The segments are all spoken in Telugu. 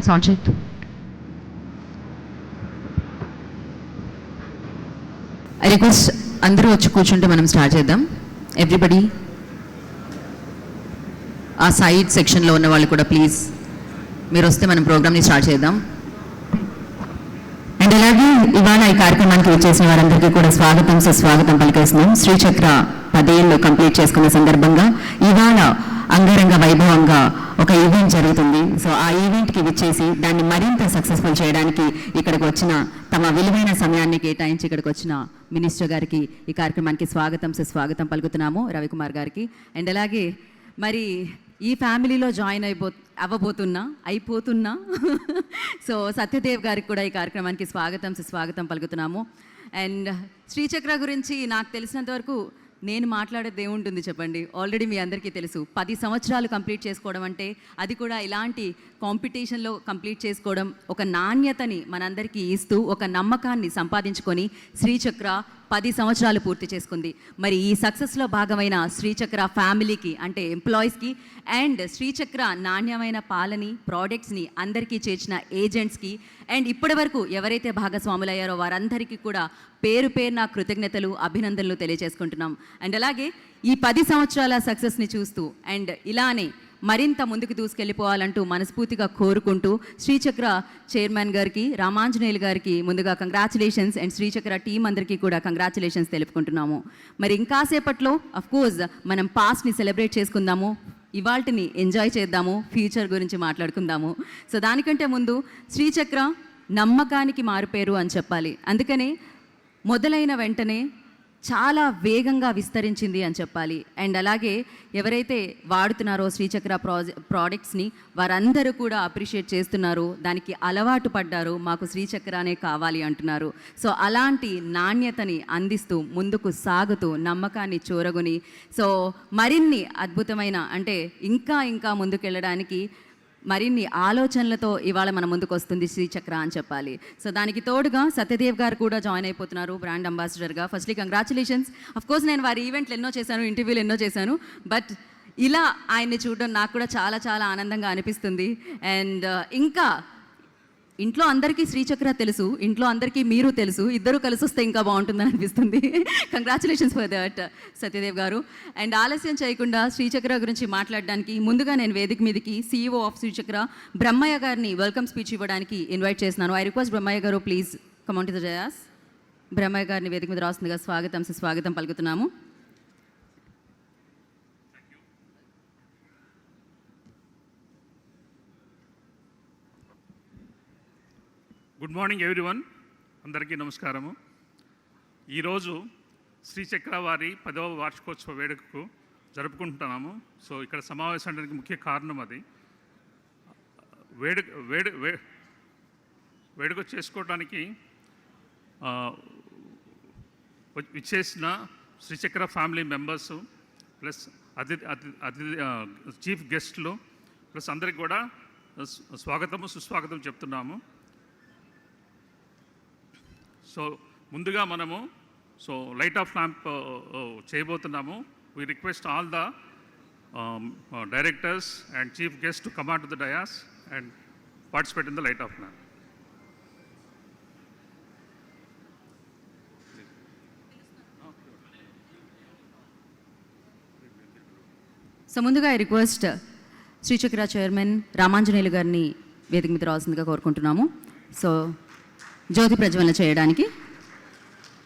Sound check. ఐ రిక్వెస్ట్ అందరూ వచ్చి కూర్చుంటే మనం స్టార్ట్ చేద్దాం. ఎవ్రీబడి ఆ సైడ్ సెక్షన్లో ఉన్న వాళ్ళు కూడా ప్లీజ్ మీరు వస్తే మనం ప్రోగ్రామ్ని స్టార్ట్ చేద్దాం. అండ్ అలాగే ఇవాళ ఈ కార్యక్రమానికి వచ్చేసిన వారందరికీ కూడా స్వాగతం సుస్వాగతం పలికేస్తున్నాం. శ్రీచక్ర 10 ఏళ్ళు కంప్లీట్ చేసుకున్న సందర్భంగా ఇవాళ అంగరంగ వైభవంగా ఒక ఈవెంట్ జరుగుతుంది. సో ఆ ఈవెంట్కి విచ్చేసి దాన్ని మరింత సక్సెస్ఫుల్ చేయడానికి ఇక్కడికి వచ్చిన తమ విలువైన సమయాన్ని కేటాయించి ఇక్కడికి వచ్చిన మినిస్టర్ గారికి ఈ కార్యక్రమానికి స్వాగతం సుస్వాగతం పలుకుతున్నాము, రవికుమార్ గారికి. అండ్ అలాగే మరి ఈ ఫ్యామిలీలో జాయిన్ అయిపోతున్నా సో సత్యదేవ్ గారికి కూడా ఈ కార్యక్రమానికి స్వాగతం సుస్వాగతం పలుకుతున్నాము. అండ్ శ్రీచక్ర గురించి నాకు తెలిసినంత వరకు నేను మాట్లాడేది ఏముంటుంది చెప్పండి. ఆల్రెడీ మీ అందరికీ తెలుసు, 10 సంవత్సరాలు కంప్లీట్ చేసుకోవడం అంటే, అది కూడా ఇలాంటి కాంపిటీషన్లో కంప్లీట్ చేసుకోవడం, ఒక నాణ్యతని మనందరికీ ఇస్తూ ఒక నమ్మకాన్ని సంపాదించుకొని శ్రీచక్ర 10 సంవత్సరాలు పూర్తి చేసుకుంది. మరి ఈ సక్సెస్లో భాగమైన శ్రీచక్ర ఫ్యామిలీకి అంటే ఎంప్లాయీస్కి అండ్ శ్రీచక్ర నాణ్యమైన పాలని ప్రోడక్ట్స్ని అందరికీ చేర్చిన ఏజెంట్స్కి అండ్ ఇప్పటి వరకు ఎవరైతే భాగస్వాములయ్యారో వారందరికీ కూడా పేరు పేరున కృతజ్ఞతలు అభినందనలు తెలియజేసుకుంటున్నాం. అండ్ అలాగే ఈ 10 సంవత్సరాల సక్సెస్ని చూస్తూ అండ్ ఇలానే మరింత ముందుకు దూసుకెళ్ళిపోవాలంటూ మనస్ఫూర్తిగా కోరుకుంటూ శ్రీచక్ర చైర్మన్ గారికి, రామాంజనేయులు గారికి ముందుగా కంగ్రాచులేషన్స్ అండ్ శ్రీచక్ర టీం అందరికీ కూడా కంగ్రాచులేషన్స్ తెలుపుకుంటున్నాము. మరి ఇంకాసేపట్లో అఫ్కోర్స్ మనం పాస్ట్ని సెలబ్రేట్ చేసుకుందాము, ఇవాల్టిని ఎంజాయ్ చేద్దాము, ఫ్యూచర్ గురించి మాట్లాడుకుందాము. సో దానికంటే ముందు శ్రీచక్ర నమ్మకానికి మారుపేరు అని చెప్పాలి. అందుకనే మొదలైన వెంటనే చాలా వేగంగా విస్తరించింది అని చెప్పాలి. అండ్ అలాగే ఎవరైతే వాడుతున్నారో శ్రీచక్ర ప్రోడక్ట్స్ని వారందరూ కూడా అప్రిషియేట్ చేస్తున్నారు, దానికి అలవాటు పడ్డారు, మాకు శ్రీచక్రనే కావాలి అంటున్నారు. సో అలాంటి నాణ్యతని అందిస్తూ ముందుకు సాగుతూ నమ్మకాన్ని చూరగొని సో మరిన్ని అద్భుతమైన అంటే ఇంకా ముందుకెళ్ళడానికి మరిన్ని ఆలోచనలతో ఇవాళ మన ముందుకు వస్తుంది శ్రీచక్ర అని చెప్పాలి. సో దానికి తోడుగా సత్యదేవ్ గారు కూడా జాయిన్ అయిపోతున్నారు బ్రాండ్ అంబాసిడర్గా. Firstly congratulations. అఫ్కోర్స్ నేను వారి ఈవెంట్లు ఎన్నో చేశాను, ఇంటర్వ్యూలు ఎన్నో చేశాను, బట్ ఇలా ఆయన్ని చూడడం నాకు కూడా చాలా ఆనందంగా అనిపిస్తుంది. అండ్ ఇంకా ఇంట్లో అందరికీ శ్రీచక్ర తెలుసు, ఇంట్లో అందరికీ మీరు తెలుసు, ఇద్దరు కలిసి వస్తే ఇంకా బాగుంటుందని అనిపిస్తుంది. కంగ్రాచులేషన్స్ ఫర్ దట్ సత్యదేవ్ గారు. అండ్ ఆలస్యం చేయకుండా శ్రీచక్ర గురించి మాట్లాడడానికి ముందుగా నేను వేదిక మీదకి CEO ఆఫ్ శ్రీచక్ర బ్రహ్మయ్య గారిని వెల్కమ్ స్పీచ్ ఇవ్వడానికి ఇన్వైట్ చేస్తున్నాను. I request Brahmayya garu please come on to the dais. Brahmayya గారిని వేదిక మీద రాస్తుందిగా స్వాగతం సుస్వాగతం పలుకుతున్నాము. గుడ్ మార్నింగ్ ఎవ్రీవన్, అందరికీ నమస్కారము. ఈరోజు శ్రీచక్ర వారి 10వ వార్షికోత్సవ వేడుకకు జరుపుకుంటున్నాము. సో ఇక్కడ సమావేశానికి ముఖ్య కారణం అది. వేడుక చేసుకోవడానికి విచ్చేసిన శ్రీచక్ర ఫ్యామిలీ మెంబర్స్ ప్లస్ అతిథి చీఫ్ గెస్ట్లు ప్లస్ అందరికి కూడా స్వాగతము సుస్వాగతం చెప్తున్నాము. సో ముందుగా మనము లైట్ ఆఫ్ ల్యాంప్ చేయబోతున్నాము. We request all the directors and chief guest to come on to the dais and participate in the light of lamp. So ముందుగా I request Srichakra chairman Ramanjaneyulu గారిని వేదిక మీద రావాల్సిందిగా కోరుకుంటున్నాము. సో జ్యోతి ప్రజ్వలన చేయడానికి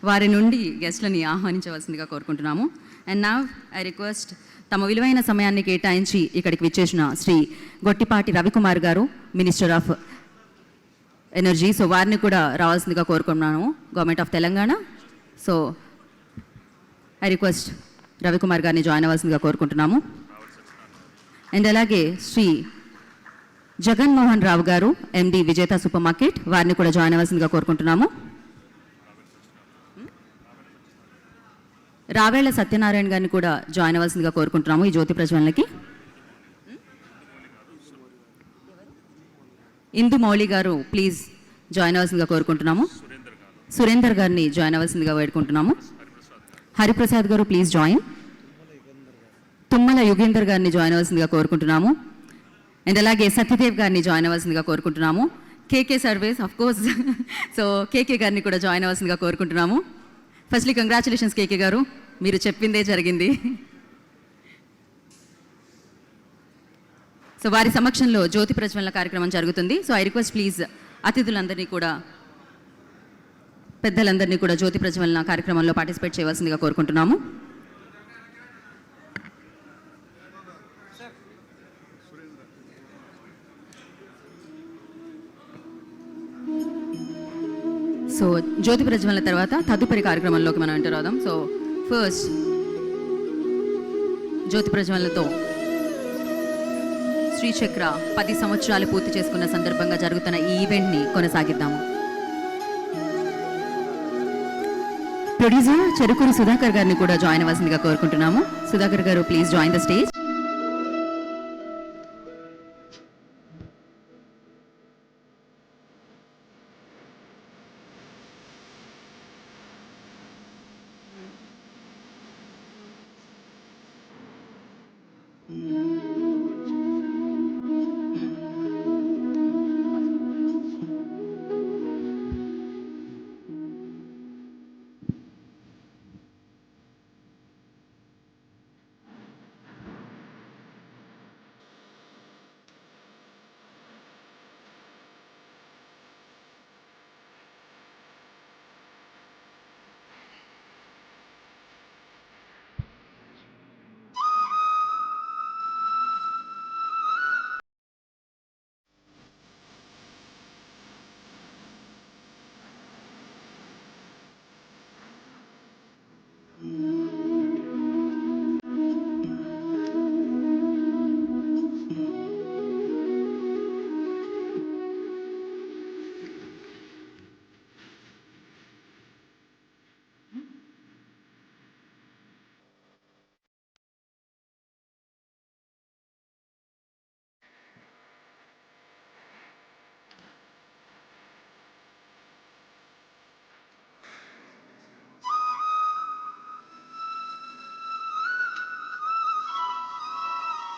వారి నుండి గెస్ట్లని ఆహ్వానించవలసిందిగా కోరుకుంటున్నాము. అండ్ నౌ ఐ రిక్వెస్ట్ తమ విలువైన సమయాన్ని కేటాయించి ఇక్కడికి విచ్చేసిన శ్రీ గొట్టిపాటి రవికుమార్ గారు, మినిస్టర్ ఆఫ్ ఎనర్జీ. సో వారిని కూడా రావాల్సిందిగా కోరుకుంటున్నాము, government of Telangana. So I request Ravikumar గారిని జాయిన్ అవ్వాల్సిందిగా కోరుకుంటున్నాము. అండ్ అలాగే శ్రీ జగన్మోహన్ రావు గారు, MD విజేత సూపర్ మార్కెట్, వారిని కూడా జాయిన్ అవ్వాల్సిందిగా కోరుకుంటున్నాము. రావేళ్ల సత్యనారాయణ గారిని కూడా జాయిన్ అవ్వాల్సిందిగా కోరుకుంటున్నాము ఈ జ్యోతి ప్రజ్వలనకి. ఇందు మౌళి గారు ప్లీజ్ జాయిన్ అవ్వాల్సిందిగా కోరుకుంటున్నాము. సురేందర్ గారిని జాయిన్ అవ్వాల్సిందిగా వేడుకుంటున్నాము. హరిప్రసాద్ గారు ప్లీజ్ జాయిన్. తుమ్మల యుగేందర్ గారిని జాయిన్ అవ్వాల్సిందిగా కోరుకుంటున్నాము. అండ్ అలాగే సత్యదేవ్ గారిని జాయిన్ అవ్వాల్సిందిగా కోరుకుంటున్నాము. KK service of course. So KK గారిని కూడా జాయిన్ అవ్వాల్సిందిగా కోరుకుంటున్నాము. ఫస్ట్లీ కంగ్రాచులేషన్స్ కేకే గారు, మీరు చెప్పిందే జరిగింది. సో వారి సమక్షంలో జ్యోతి ప్రజ్వలన కార్యక్రమం జరుగుతుంది. సో ఐ రిక్వెస్ట్ ప్లీజ్ అతిథులందరినీ కూడా, పెద్దలందరినీ కూడా జ్యోతి ప్రజ్వలన కార్యక్రమంలో పార్టిసిపేట్ చేయవలసిందిగా కోరుకుంటున్నాము. సో జ్యోతి ప్రజ్వలన తర్వాత తదుపరి కార్యక్రమంలోకి మనం ఎంటర్ అవుదాం. సో ఫస్ట్ జ్యోతి ప్రజ్వలనతో శ్రీచక్ర 10 సంవత్సరాలు పూర్తి చేసుకున్న సందర్భంగా జరుగుతున్న ఈ ఈవెంట్ని కొనసాగిద్దాము. ప్రొడ్యూసర్ చెరుకూరి సుధాకర్ గారిని కూడా జాయిన్ అవ్వాల్సిందిగా కోరుకుంటున్నాము. సుధాకర్ గారు, please join the stage.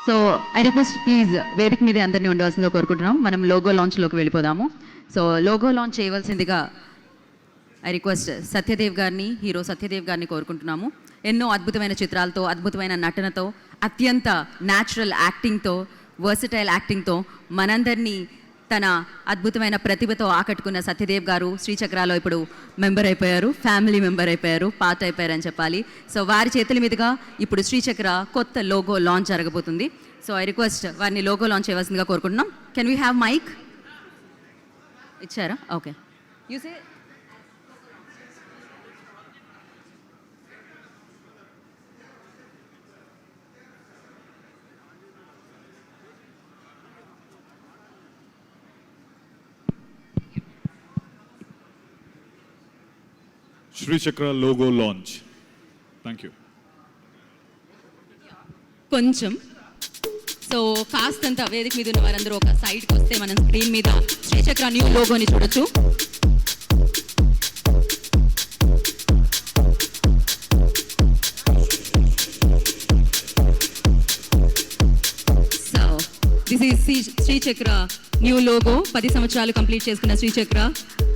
So I request please వేదిక మీద అందరినీ ఉండవలసిందిగా కోరుకుంటున్నాం. మనం లోగో లాంచ్లోకి వెళ్ళిపోదాము. సో లోగో లాంచ్ చేయవలసిందిగా ఐ రిక్వెస్ట్ సత్యదేవ్ గారిని, హీరో సత్యదేవ్ గారిని కోరుకుంటున్నాము. ఎన్నో అద్భుతమైన చిత్రాలతో, అద్భుతమైన నటనతో, అత్యంత న్యాచురల్ యాక్టింగ్తో, వర్సటైల్ యాక్టింగ్తో మనందరినీ తన అద్భుతమైన ప్రతిభతో ఆకట్టుకున్న సత్యదేవ్ గారు శ్రీచక్రాలో ఇప్పుడు మెంబర్ అయిపోయారు, ఫ్యామిలీ మెంబర్ అయిపోయారు, పార్ట్ అయిపోయారని చెప్పాలి. సో వారి చేతుల మీదుగా ఇప్పుడు శ్రీచక్ర కొత్త లోగో లాంచ్ జరగబోతుంది. సో ఐ రిక్వెస్ట్ వారిని లోగో లాంచ్ చేయవలసిందిగా కోరుకుంటున్నాం. Can we have mike? ఇచ్చారా? Okay. You say. Srichakra logo launch. Thank you. కొంచెం సో కాస్తంత వేదిక మీద ఉన్న వారందరూ ఒక సైడ్కి వస్తే మనం స్క్రీన్ మీద శ్రీచక్ర న్యూ లోగోని చూడొచ్చు. So this is Sri Chakra new logo. 10 సంవత్సరాలు కంప్లీట్ చేసుకున్న శ్రీచక్ర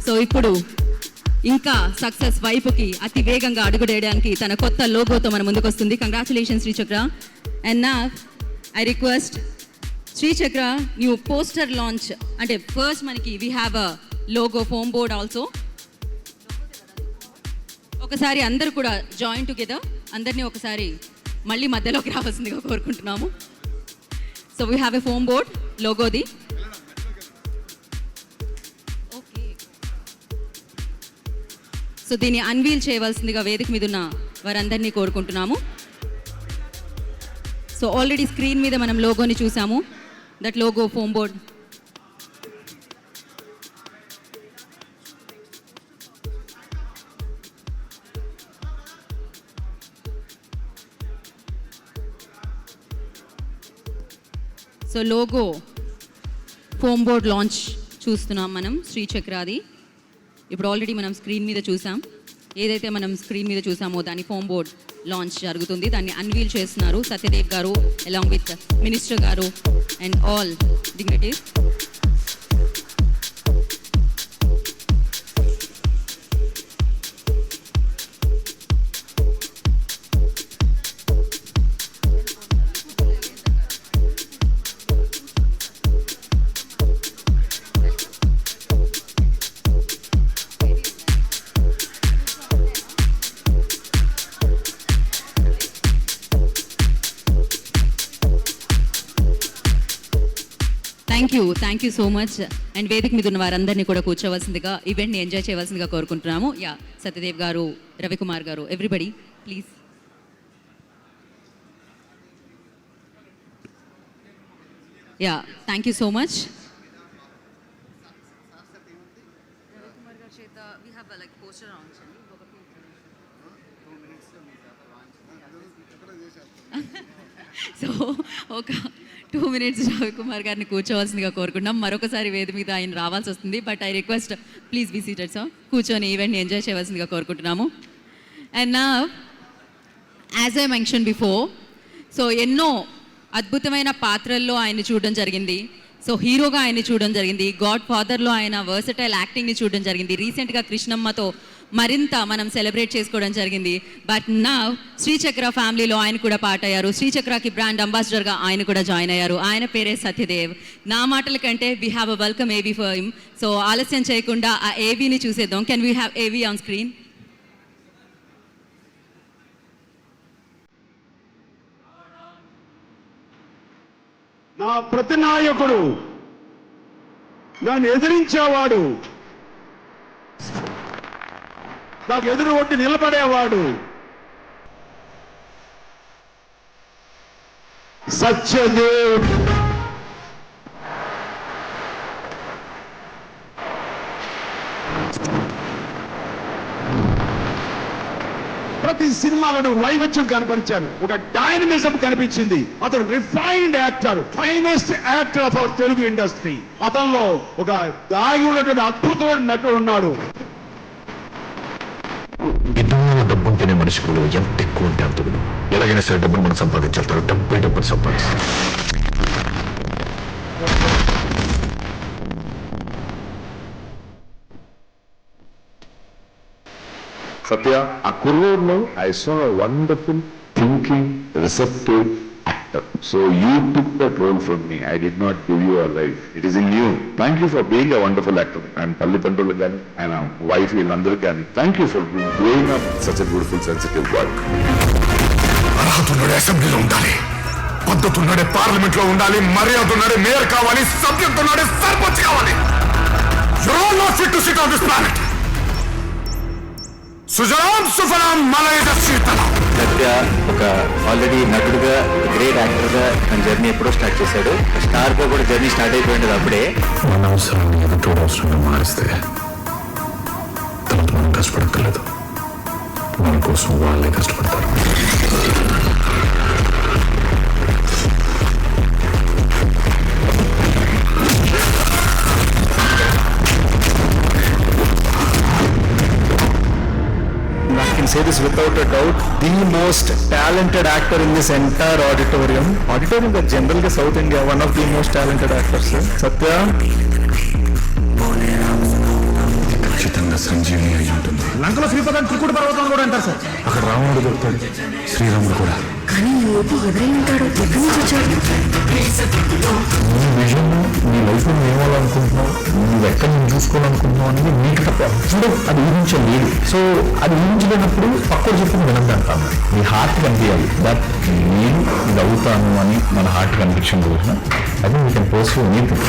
సో ఇప్పుడు ఇంకా సక్సెస్ వైపుకి అతి వేగంగా అడుగుడేయడానికి తన కొత్త లోగోతో మన ముందుకు వస్తుంది. Congratulations Sri Chakra. అండ్ నా I request Sri Chakra new poster launch. అంటే ఫస్ట్ మనకి we have a logo foam board also. ఒకసారి అందరూ కూడా జాయిన్ టుగెదర్, అందరినీ ఒకసారి మళ్ళీ మధ్యలోకి రావాల్సిందిగా కోరుకుంటున్నాము. So we have a foam board లోగోది. సో దీన్ని అన్వీల్ చేయవలసిందిగా వేదిక మీద ఉన్న వారందరినీ కోరుకుంటున్నాము. సో ఆల్రెడీ స్క్రీన్ మీద మనం లోగోని చూసాము, that logo foam board. So logo foam board launch చూస్తున్నాం మనం శ్రీచక్రాది. ఇప్పుడు ఆల్రెడీ మనం స్క్రీన్ మీద చూసాం, ఏదైతే మనం స్క్రీన్ మీద చూసామో దాని ఫోమ్ బోర్డ్ లాంచ్ జరుగుతుంది. దాన్ని అన్వీల్ చేస్తున్నారు సత్యదేవ్ గారు అలాంగ్ విత్ మినిస్టర్ గారు and all dignities. Thank you so much. And వేదిక మీద ఉన్న వారందరినీ కూడా కూర్చోవలసిందిగా, ఈవెంట్ని ఎంజాయ్ చేయవలసిందిగా కోరుకుంటున్నాము. యా, సత్యదేవ్ గారు, రవికుమార్ గారు, everybody please. Yeah, thank you so much. So ఒక 2 minutes రవికుమార్ గారిని కూర్చోవలసిందిగా కోరుకుంటున్నాం. మరొకసారి వేది మీద ఆయన రావాల్సి వస్తుంది. But I request please be seated sir. కూర్చొని ఈవెంట్ని ఎంజాయ్ చేయవలసిందిగా కోరుకుంటున్నాము. అండ్ నా as I mention before, so ఎన్నో అద్భుతమైన పాత్రల్లో ఆయన చూడడం జరిగింది. సో హీరోగా ఆయన్ని చూడడం జరిగింది. గాడ్ ఫాదర్లో ఆయన వర్సటైల్ యాక్టింగ్ని చూడడం జరిగింది. రీసెంట్గా కృష్ణమ్మతో మరింత మనం సెలబ్రేట్ చేసుకోవడం జరిగింది. బట్ నా శ్రీచక్ర ఫ్యామిలీలో ఆయన కూడా పార్ట్ అయ్యారు. శ్రీచక్రకి బ్రాండ్ అంబాసిడర్గా ఆయన కూడా జాయిన్ అయ్యారు. ఆయన పేరే సత్యదేవ్. నా మాటల కంటే వీ హ్యావ్ అ వెల్కమ్ ఏవీ ఫర్ హిమ్. సో ఆలస్యం చేయకుండా ఆ ఏవీని చూసేద్దాం. కెన్ వీ హ్యావ్ ఏవీ ఆన్ స్క్రీన్? నా ప్రతినాయకుడు, నన్ను ఎదిరించేవాడు, నాకు ఎదురు కొట్టి నిలబడేవాడు సత్యదేవ్. ప్రతి సినిమాలను వైవిధ్యం కనపరిచారు. ఒక డైనమిజం కనిపించింది. అతను refined actor, finest actor of our Telugu industry. అతనిలో ఒక దాగి ఉన్నటువంటి అద్భుతమైన నటుడు ఉన్నాడు. ఎన్నో డబ్బు ఉంటేనే మనిషి విలువ ఎంత ఎక్కువ ఉంటే అంత విలువ. ఎలాగైనా సరే డబ్బులు మనం సంపాదించాలి. డబ్బు సంపాదిస్తాం. Satya, a Kururno, I saw a wonderful, thinking, receptive actor. So you took that role from me. I did not give you a life. It is in you. Thank you for being a wonderful actor. And Tallipandru Gani, and our wife Ilandaru Gani. Thank you for growing up such a beautiful, sensitive boy. అర్హత ఉన్నాడే అసెంబ్లీలో ఉండాలి, పద్ధతి ఉన్నాడే పార్లమెంట్ లో ఉండాలి, మర్యాద ఉన్నాడే మేయర్ కావాలి, సభ్యత ఉన్నాడే సర్పంచ్ కావాలి. You are not fit to sit on this planet. సుజలాం సుఫలాం మలయజ శీతలం. సత్య ఒక ఆల్రెడీ నటుడుగా, గ్రేట్ యాక్టర్గా తన జర్నీ ఎప్పుడో స్టార్ట్ చేశాడు. స్టార్గా కూడా జర్నీ స్టార్ట్ అయిపోయింది అప్పుడే. మన అవసరాన్ని ఎదుటోడు అవసరంగా మారిస్తే తర్వాత మనం కష్టపడక్కర్లేదు, మన కోసం వాళ్ళే కష్టపడతారు. I can say this without a doubt, the most talented actor in this entire auditorium that generally South India, one of the most talented actors. Satya, ఖచ్చితంగా సంజీవిని అయి ఉంటుంది. లంకలో శ్రీపదం త్రికుట పర్వతం కూడా అంటారు సార్. అక్కడ రావణుడు దొరుకుతాడు, శ్రీరాముడు కూడా. కానీ ఎవరై ఉంటాడో ఎక్కడి నుంచి వచ్చాడు? నీ విజన్, నీ లైఫ్ నువ్వు ఏమాలనుకుంటున్నావు, నువ్వు ఎక్కడ నువ్వు చూసుకోవాలనుకుంటున్నావు అనేది నీకు తప్ప ఎప్పుడు అది ఊహించలేదు. సో అది ఊహించలేనప్పుడు పక్కన చెప్పి వినండి అంటాను. నీ హార్ట్ కనిపించాలి దట్ నేను ఇది అవుతాను అని. మన హార్ట్ కనిపించిన రోజున అది we can pursue anything.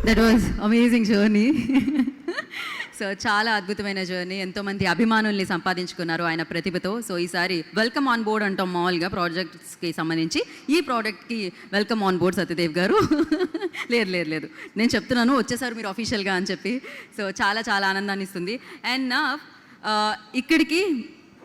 That was amazing journey. So చాలా అద్భుతమైన జర్నీ, ఎంతోమంది అభిమానుల్ని సంపాదించుకున్నారు ఆయన ప్రతిభతో. సో ఈసారి వెల్కమ్ ఆన్ బోర్డ్ అంటాం మామూలుగా ప్రాజెక్ట్స్కి సంబంధించి, ఈ ప్రోడక్ట్కి వెల్కమ్ ఆన్ బోర్డ్ సత్యదేవ్ గారు. లేదు నేను చెప్తున్నాను వచ్చేసారు మీరు అఫీషియల్గా అని చెప్పి. సో చాలా చాలా ఆనందాన్ని ఇస్తుంది. అండ్ నా ఇక్కడికి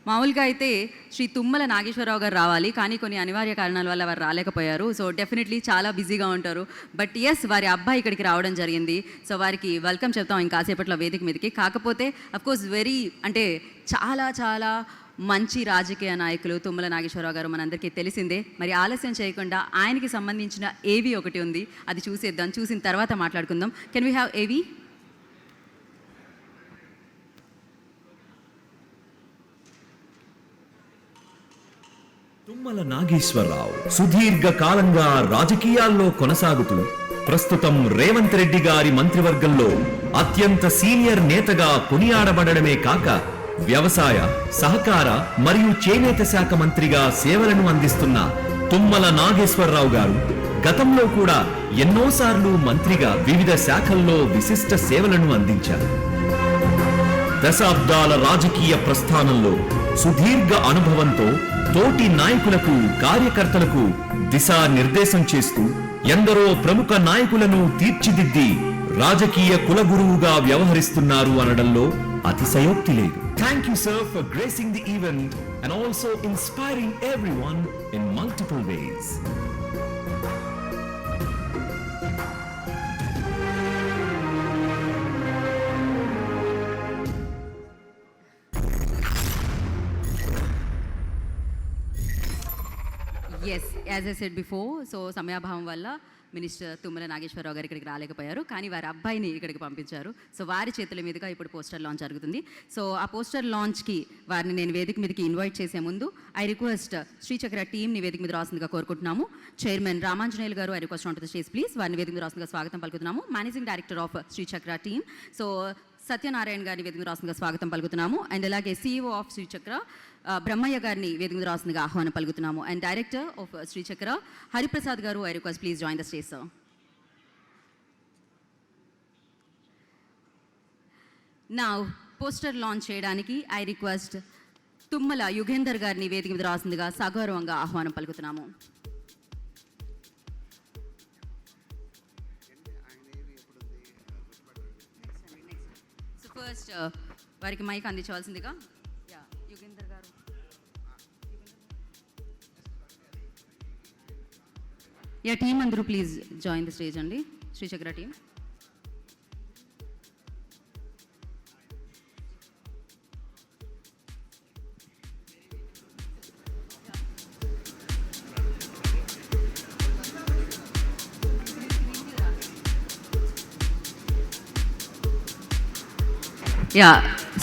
మామూలుగా అయితే శ్రీ తుమ్మల నాగేశ్వరరావు గారు రావాలి, కానీ కొన్ని అనివార్య కారణాల వల్ల వారు రాలేకపోయారు. సో డెఫినెట్లీ చాలా బిజీగా ఉంటారు. బట్ ఎస్, వారి అబ్బాయి ఇక్కడికి రావడం జరిగింది. సో వారికి వెల్కమ్ చెప్తాం ఇంకాసేపట్లో వేదిక మీదకి. కాకపోతే అఫ్కోర్స్ అంటే చాలా చాలా మంచి రాజకీయ నాయకులు తుమ్మల నాగేశ్వరరావు గారు మనందరికీ తెలిసిందే. మరి ఆలస్యం చేయకుండా ఆయనకి సంబంధించిన ఏవి ఒకటి ఉంది, అది చూసేద్దాం. చూసిన తర్వాత మాట్లాడుకుందాం. కెన్ వీ హ్యావ్ ఏవి? తుమ్మల నాగేశ్వరరావు సుదీర్ఘ కాలంగా రాజకీయాల్లో కొనసాగుతూ ప్రస్తుతం రేవంత్ రెడ్డి గారి మంత్రివర్గంలో అత్యంత సీనియర్ నేతగా కొనియాడబడమే కాక వ్యవసాయ, సహకార మరియు చేనేత శాఖ మంత్రిగా సేవలను అందిస్తున్న తుమ్మల నాగేశ్వరరావు గారు గతంలో కూడా ఎన్నోసార్లు మంత్రిగా వివిధ శాఖల్లో విశిష్ట సేవలను అందించారు. దశాబ్దాల రాజకీయ ప్రస్థానంలో సుదీర్ఘ అనుభవంతో తోటి నాయకులకు, కార్యకర్తలకు దిశానిర్దేశం చేస్తూ ఎందరో ప్రముఖ నాయకులను తీర్చిదిద్ది రాజకీయ కులగురువుగా వ్యవహరిస్తున్నారు అనడంలో అతిశయోక్తి లేదు. Thank you, sir, for gracing the event and also inspiring everyone in multiple ways. Yes, as I said before, so సమయాభావం వల్ల మినిస్టర్ తుమ్మల నాగేశ్వరరావు గారు ఇక్కడికి రాలేకపోయారు, కానీ వారి అబ్బాయిని ఇక్కడికి పంపించారు. సో వారి చేతుల మీదుగా ఇప్పుడు పోస్టర్ లాంచ్ జరుగుతుంది. సో ఆ పోస్టర్ లాంచ్కి వారిని నేను వేదిక మీదకి ఇన్వైట్ చేసే ముందు ఐ రిక్వెస్ట్ శ్రీచక్ర టీమ్ని వేదిక మీద రాసిందిగా కోరుకుంటున్నాము. చైర్మన్ రామాంజనేయులు గారు I request on to the stage please. వారిని వేదిక మీద రాసిందిగా స్వాగతం పలుకుతున్నాము. Managing director of Srichakra team so Satyanarayana గారిని వేదిక మీద రాసిందిగా స్వాగతం పలుకుతున్నాము. అండ్ అలాగే CEO ఆఫ్ శ్రీచక్ర బ్రహ్మయ్య గారిని వేదిక మీద రాసిందిగా ఆహ్వానం పలుకుతున్నాము. And director of Srichakra Hariprasad గారు I request please join the stage sir. నా పోస్టర్ లాంచ్ చేయడానికి ఐ రిక్వెస్ట్ తుమ్మల యుగేందర్ గారిని వేదిక మీద రాసిందిగా సగౌరవంగా ఆహ్వానం పలుకుతున్నాము. ఫస్ట్ వారికి మైక్ అందించవలసిందిగా యుగేందర్ గారు. టీమ్ అందరూ ప్లీజ్ జాయిన్ ద స్టేజ్ అండి, శ్రీచక్ర టీమ్.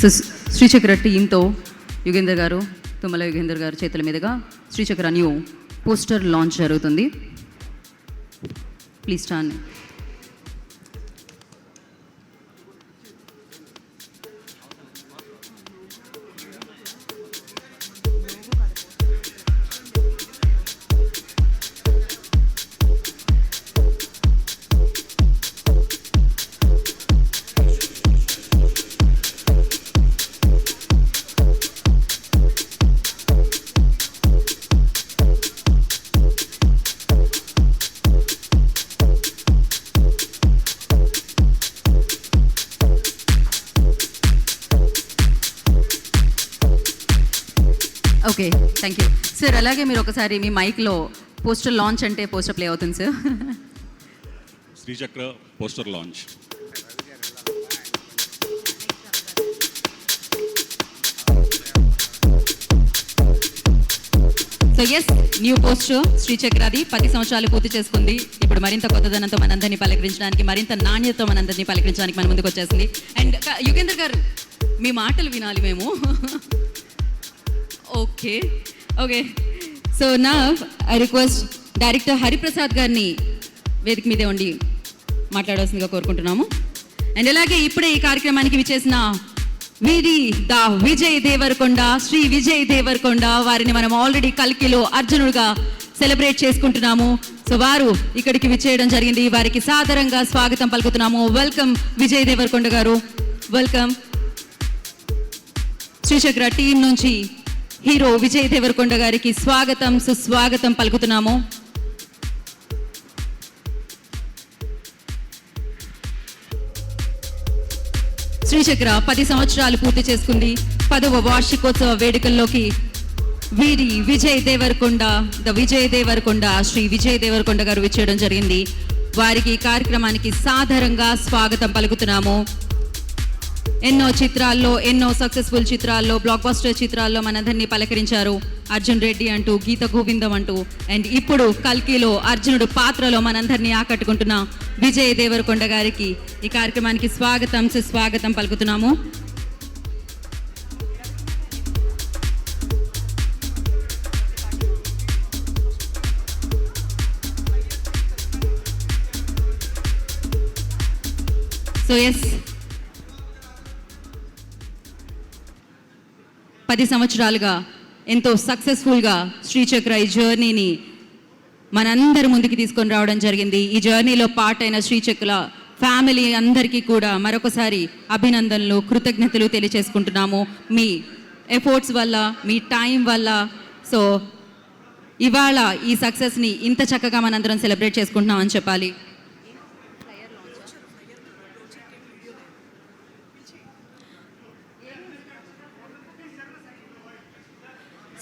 సో శ్రీచక్ర టీంతో యుగేందర్ గారు, తుమ్మల యుగేందర్ గారు చేతుల మీదుగా శ్రీచక్ర న్యూ పోస్టర్ లాంచ్ జరుగుతుంది. Please stand. Okay, thank you sir. అలాగే మీరు ఒకసారి మీ మైక్లో పోస్టర్ లాంచ్ అంటే పోస్టర్ ప్లే అవుతుంది sir. Srichakra poster launch. So yes, new poster శ్రీచక్రది 10 సంవత్సరాలు పూర్తి చేసుకుంది. ఇప్పుడు మరింత కొత్తదనంతో మనందరినీ పలకరించడానికి, మరింత నాణ్యతతో మనందరినీ పలకరించడానికి మన ముందుకు వచ్చేసింది. అండ్ యుగేందర్ గారు, మీ మాటలు వినాలి మేము. ఓకే, సో నా ఐ రిక్వెస్ట్ డైరెక్టర్ హరిప్రసాద్ గారిని వేదిక మీదే ఉండి మాట్లాడాల్సిందిగా కోరుకుంటున్నాము. అండ్ అలాగే ఇప్పుడే ఈ కార్యక్రమానికి విచ్చేసిన వీరి ద విజయ్ దేవరకొండ, శ్రీ విజయ్ దేవరకొండ, వారిని మనం ఆల్రెడీ కల్కిలో అర్జునుడిగా సెలబ్రేట్ చేసుకుంటున్నాము. సో వారు ఇక్కడికి విచ్చేయడం జరిగింది. వారికి సాదరంగా స్వాగతం పలుకుతున్నాము. వెల్కమ్ విజయ్ దేవరకొండ గారు. వెల్కమ్. శ్రీచక్ర టీం నుంచి హీరో విజయ్ దేవరకొండ గారికి స్వాగతం సుస్వాగతం పలుకుతున్నాము. శ్రీచక్ర 10 సంవత్సరాలు పూర్తి చేసుకుంది. 10వ వార్షికోత్సవ వేడుకల్లోకి వీరి విజయ్ దేవరకొండ శ్రీ విజయ్ దేవరకొండ గారు విచ్చేయడం జరిగింది. వారికి కార్యక్రమానికి సాదరంగా స్వాగతం పలుకుతున్నాము. ఎన్నో చిత్రాల్లో, ఎన్నో సక్సెస్ఫుల్ చిత్రాల్లో, బ్లాక్ బస్టర్ చిత్రాల్లో మనందరినీ పలకరించారు. అర్జున్ రెడ్డి అంటూ, గీత గోవిందం అంటూ, అండ్ ఇప్పుడు కల్కిలో అర్జునుడు పాత్రలో మనందరినీ ఆకట్టుకుంటున్న విజయ్ దేవరకొండ గారికి ఈ కార్యక్రమానికి స్వాగతం సుస్వాగతం పలుకుతున్నాము. సో ఎస్, 10 సంవత్సరాలుగా ఎంతో సక్సెస్ఫుల్గా శ్రీచక్ర ఈ జర్నీని మనందరి ముందుకు తీసుకొని రావడం జరిగింది. ఈ జర్నీలో పార్ట్ అయిన శ్రీచక్ర ఫ్యామిలీ అందరికీ కూడా మరొకసారి అభినందనలు, కృతజ్ఞతలు తెలియచేసుకుంటున్నాము. మీ ఎఫర్ట్స్ వల్ల, మీ టైం వల్ల. సో ఇవాళ ఈ సక్సెస్ని ఇంత చక్కగా మనందరం సెలబ్రేట్ చేసుకుంటున్నాం అని చెప్పాలి.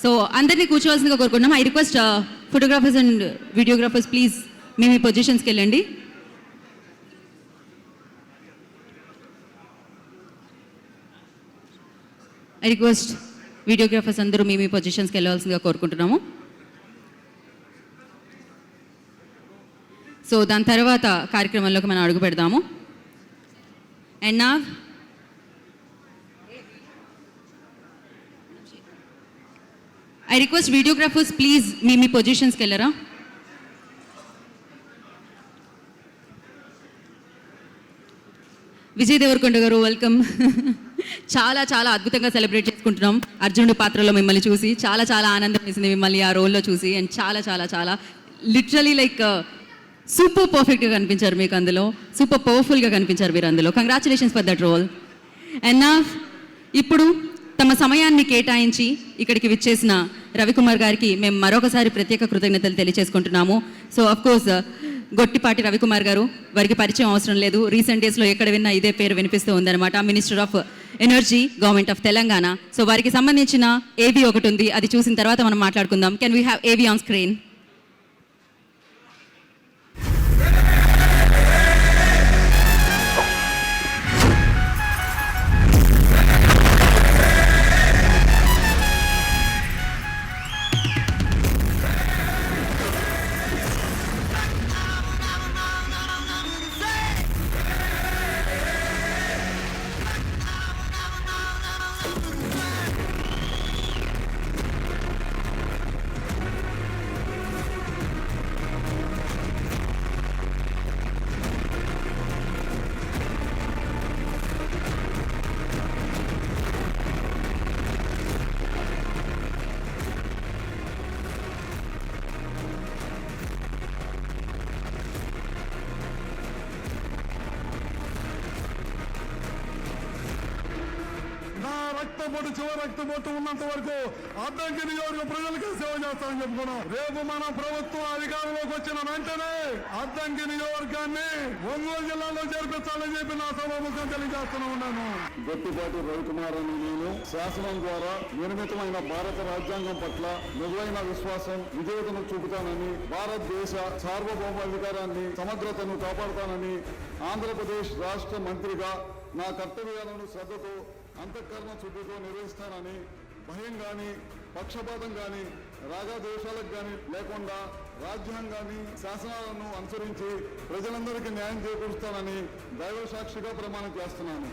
సో అందరినీ కూర్చోవాల్సిందిగా కోరుకుంటున్నాం. I request photographers and videographers please మీ మీ పొజిషన్స్కి వెళ్ళండి. ఐ రిక్వెస్ట్ వీడియోగ్రాఫర్స్ అందరూ మీ మీ పొజిషన్స్కి వెళ్ళవలసిందిగా కోరుకుంటున్నాము. సో దాని తర్వాత కార్యక్రమంలోకి మనం అడుగు పెడదాము. అండ్ నా ఐ రిక్వెస్ట్ వీడియోగ్రాఫర్స్ ప్లీజ్ మీ పొజిషన్స్కి వెళ్ళరా. విజయ్ దేవరకొండ గారు వెల్కమ్. చాలా చాలా అద్భుతంగా సెలబ్రేట్ చేసుకుంటున్నాం అర్జునుడి పాత్రలో మిమ్మల్ని చూసి. చాలా చాలా ఆనందం వేసింది మిమ్మల్ని ఆ రోల్లో చూసి. అండ్ చాలా చాలా చాలా లిటరలీ లైక్ సూపర్ పర్ఫెక్ట్గా కనిపించారు మీకు అందులో. సూపర్ పవర్ఫుల్గా కనిపించారు మీరు అందులో. Congratulations for that role. And నా ఇప్పుడు తమ సమయాన్ని కేటాయించి ఇక్కడికి విచ్చేసిన రవికుమార్ గారికి మేము మరొకసారి ప్రత్యేక కృతజ్ఞతలు తెలియజేసుకుంటున్నాము. సో అఫ్కోర్స్ గొట్టిపాటి రవికుమార్ గారు, వారికి పరిచయం అవసరం లేదు. రీసెంట్ డేస్లో ఎక్కడ విన్నా ఇదే పేరు వినిపిస్తూ ఉందన్నమాట. Minister of energy, government of Telangana. So వారికి సంబంధించిన ఏవి ఒకటి ఉంది, అది చూసిన తర్వాత మనం మాట్లాడుకుందాం. కెన్ వీ హ్యావ్ ఏవి ఆన్ స్క్రీన్? రక్తపోటు చివరి రక్తపోటు ఉన్నంత వరకు అద్దంకి నియోజక ప్రజలకే సేవ చేస్తామని చెప్పుకున్నాం. రేపు మన ప్రభుత్వం అధికారంలోకి వచ్చిన వెంటనే అద్దంకి నియోజకవర్గాన్ని ఒంగోలు జిల్లాలో చేర్పించాలని చెప్పి నా సభాముఖం తెలియజేస్తూనే ఉన్నాను. గొట్టిపాటి రవికుమార్ అని నేను శాసనం ద్వారా నిర్మితమైన భారత రాజ్యాంగం పట్ల నిజమైన విశ్వాసం, విధేయతను చూపుతానని, భారతదేశ సార్వభౌమాధికారాన్ని, సమగ్రతను కాపాడుతానని, ఆంధ్రప్రదేశ్ రాష్ట్ర మంత్రిగా నా కర్తవ్యాలను శ్రద్ధతో, అంతఃకరణ శుద్ధితో నిర్వహిస్తానని, భయం కానీ, పక్షపాతం కానీ, రాగద్వేషాలకు కానీ లేకుండా రాజ్యాంగాన్ని, శాసనాలను అనుసరించి ప్రజలందరికీ న్యాయం చేకూరుస్తానని దైవ సాక్షిగా ప్రమాణం చేస్తున్నాను.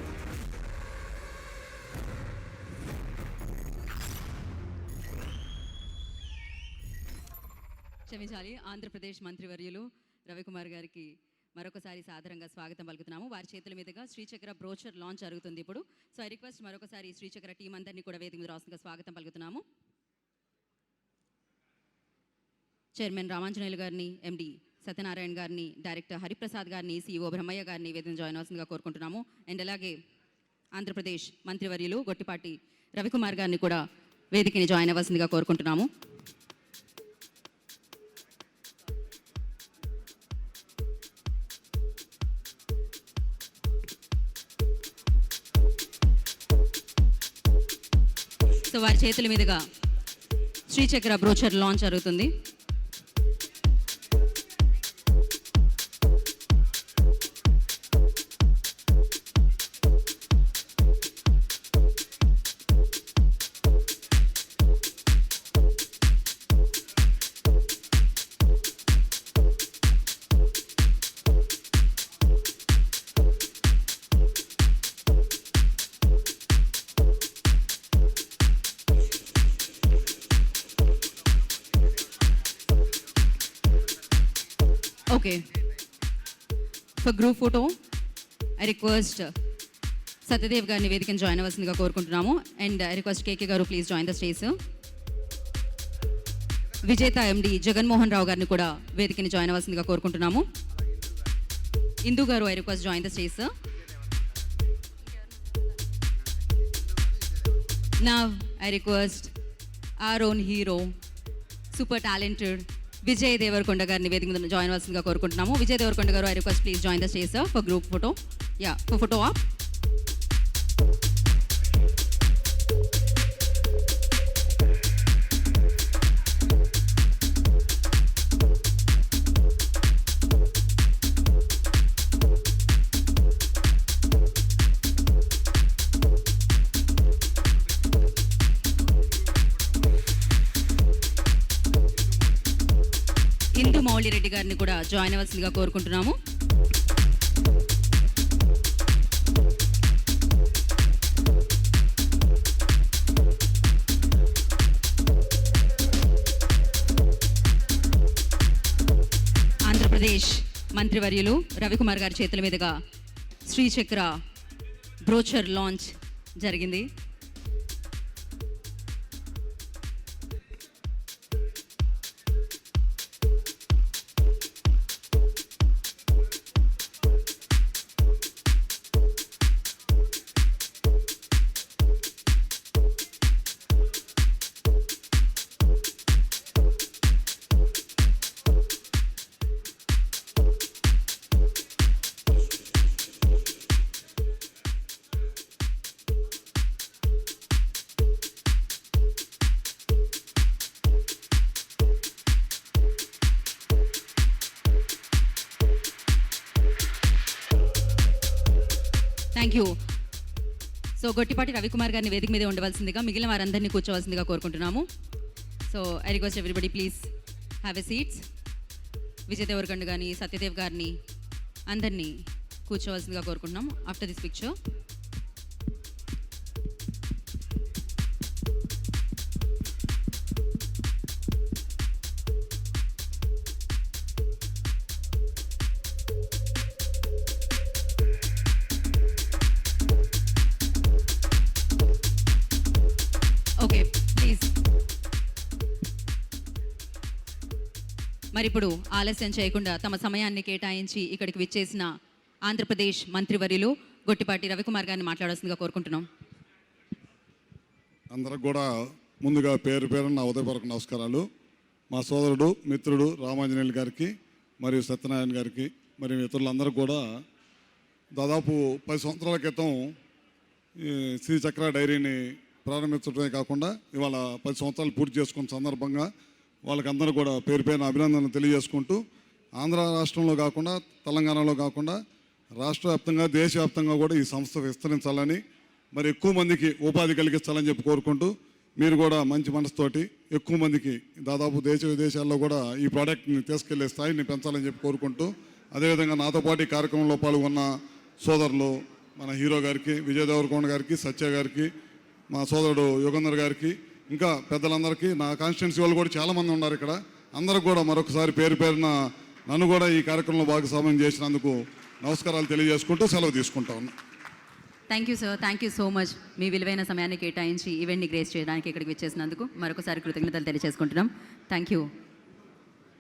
క్షమించాలి, ఆంధ్రప్రదేశ్ మంత్రివర్యులు రవికుమార్ గారికి మరొకసారి సాదరంగా స్వాగతం పలుకుతున్నాము. వారి చేతుల మీదుగా శ్రీచక్ర బ్రోచర్ లాంచ్ జరుగుతుంది ఇప్పుడు. సో ఐ రిక్వెస్ట్ మరొకసారి శ్రీచక్ర టీం అందరినీ కూడా వేదిక మీద రాష్ట్రంగా స్వాగతం పలుకుతున్నాము. చైర్మన్ రామాంజనేయులు గారిని, ఎండి సత్యనారాయణ గారిని, డైరెక్టర్ హరిప్రసాద్ గారిని, సిఇఓ బ్రహ్మయ్య గారిని వేదిక జాయిన్ అవసరంగా కోరుకుంటున్నాము. అండ్ అలాగే ఆంధ్రప్రదేశ్ మంత్రివర్యులు గొట్టిపాటి రవికుమార్ గారిని కూడా వేదికని జాయిన్ అవ్వాల్సిందిగా కోరుకుంటున్నాము. సో వారి చేతుల మీదుగా శ్రీచక్ర బ్రోచర్ లాంచ్ జరుగుతుంది. Okay. For group photo, I request Satyadev గారిని వేదికని జాయిన్ అవ్వాల్సిందిగా కోరుకుంటున్నాము. అండ్ I request KK గారు ప్లీజ్ జాయిన్ ద స్టేజ్. విజేత MD జగన్మోహన్ రావు గారిని కూడా వేదికని జాయిన్ అవ్వాల్సిందిగా కోరుకుంటున్నాము. ఇందు గారు I request join the stage. Now I request our own hero, super talented Vijay Devarakonda గారిని వేదిక మీద జాయిన్ అవ్వాల్సిందిగా కోరుకుంటున్నాము. విజయ్ దేవరకొండ గారు I request please join the stage sir for group photo. Yeah for photo op. Indu Moulireddy గారిని కూడా జాయిన్ అవ్వాల్సిందిగా కోరుకుంటున్నాము. ఆంధ్రప్రదేశ్ మంత్రివర్యులు రవికుమార్ గారి చేతుల మీదుగా శ్రీచక్ర బ్రోచర్ లాంచ్ జరిగింది. Thank you. So Gottipati Ravikumar గారిని వేదిక మీద ఉండవలసిందిగా మిగిలిన వారందరినీ కూర్చోవలసిందిగా కోరుకుంటున్నాము. So I request everybody please have a seats. Vijay Devarakonda గారిని సత్యదేవ్ గారిని అందరినీ కూర్చోవలసిందిగా కోరుకుంటున్నాం after this picture. Okay please. మరి ఇప్పుడు ఆలస్యం చేయకుండా తమ సమయాన్ని కేటాయించి ఇక్కడికి విచ్చేసిన ఆంధ్రప్రదేశ్ మంత్రివర్యులు గొట్టిపాటి రవికుమార్ గారిని మాట్లాడాల్సిందిగా కోరుకుంటున్నాం. అందరికి కూడా ముందుగా పేరు పేరున నా ఉదయపూర్వక నమస్కారాలు. మా సోదరుడు మిత్రుడు రామాంజనేయులు గారికి మరియు సత్యనారాయణ గారికి మరియు ఇతరులందరూ కూడా దాదాపు 10 సంవత్సరాల క్రితం శ్రీచక్ర డైరీని ప్రారంభించడమే కాకుండా ఇవాళ 10 సంవత్సరాలు పూర్తి చేసుకున్న సందర్భంగా వాళ్ళకందరూ కూడా పేరు పేరున అభినందనలు తెలియజేసుకుంటూ ఆంధ్ర రాష్ట్రంలో కాకుండా తెలంగాణలో కాకుండా రాష్ట్ర వ్యాప్తంగా దేశవ్యాప్తంగా కూడా ఈ సంస్థ విస్తరించాలని మరి ఎక్కువ మందికి ఉపాధి కలిగించాలని చెప్పి కోరుకుంటూ మీరు కూడా మంచి మనసుతోటి ఎక్కువ మందికి దాదాపు దేశ విదేశాల్లో కూడా ఈ ప్రోడక్ట్ని తీసుకెళ్లే స్థాయిని పెంచాలని చెప్పి కోరుకుంటూ అదేవిధంగా నాతో పాటు ఈ కార్యక్రమంలో పాల్గొన్న సోదరులు మన హీరో గారికి విజయ్ దేవరకొండ గారికి సత్య గారికి మా సోదరుడు యుగంధర్ గారికి ఇంకా పెద్దలందరికీ నా కాన్స్టిట్యున్సీ వాళ్ళు కూడా చాలామంది ఉన్నారు ఇక్కడ. అందరికి కూడా మరొకసారి పేరు పేరున నన్ను కూడా ఈ కార్యక్రమంలో భాగస్వామ్యం చేసినందుకు నమస్కారాలు తెలియజేసుకుంటూ సెలవు తీసుకుంటా ఉన్నా. Thank you sir, thank you so much. మీ విలువైన సమయాన్ని కేటాయించి ఈవెంట్ని గ్రేస్ చేయడానికి ఇక్కడికి విచ్చేసినందుకు మరొకసారి కృతజ్ఞతలు తెలియజేసుకుంటున్నాం. థ్యాంక్ యూ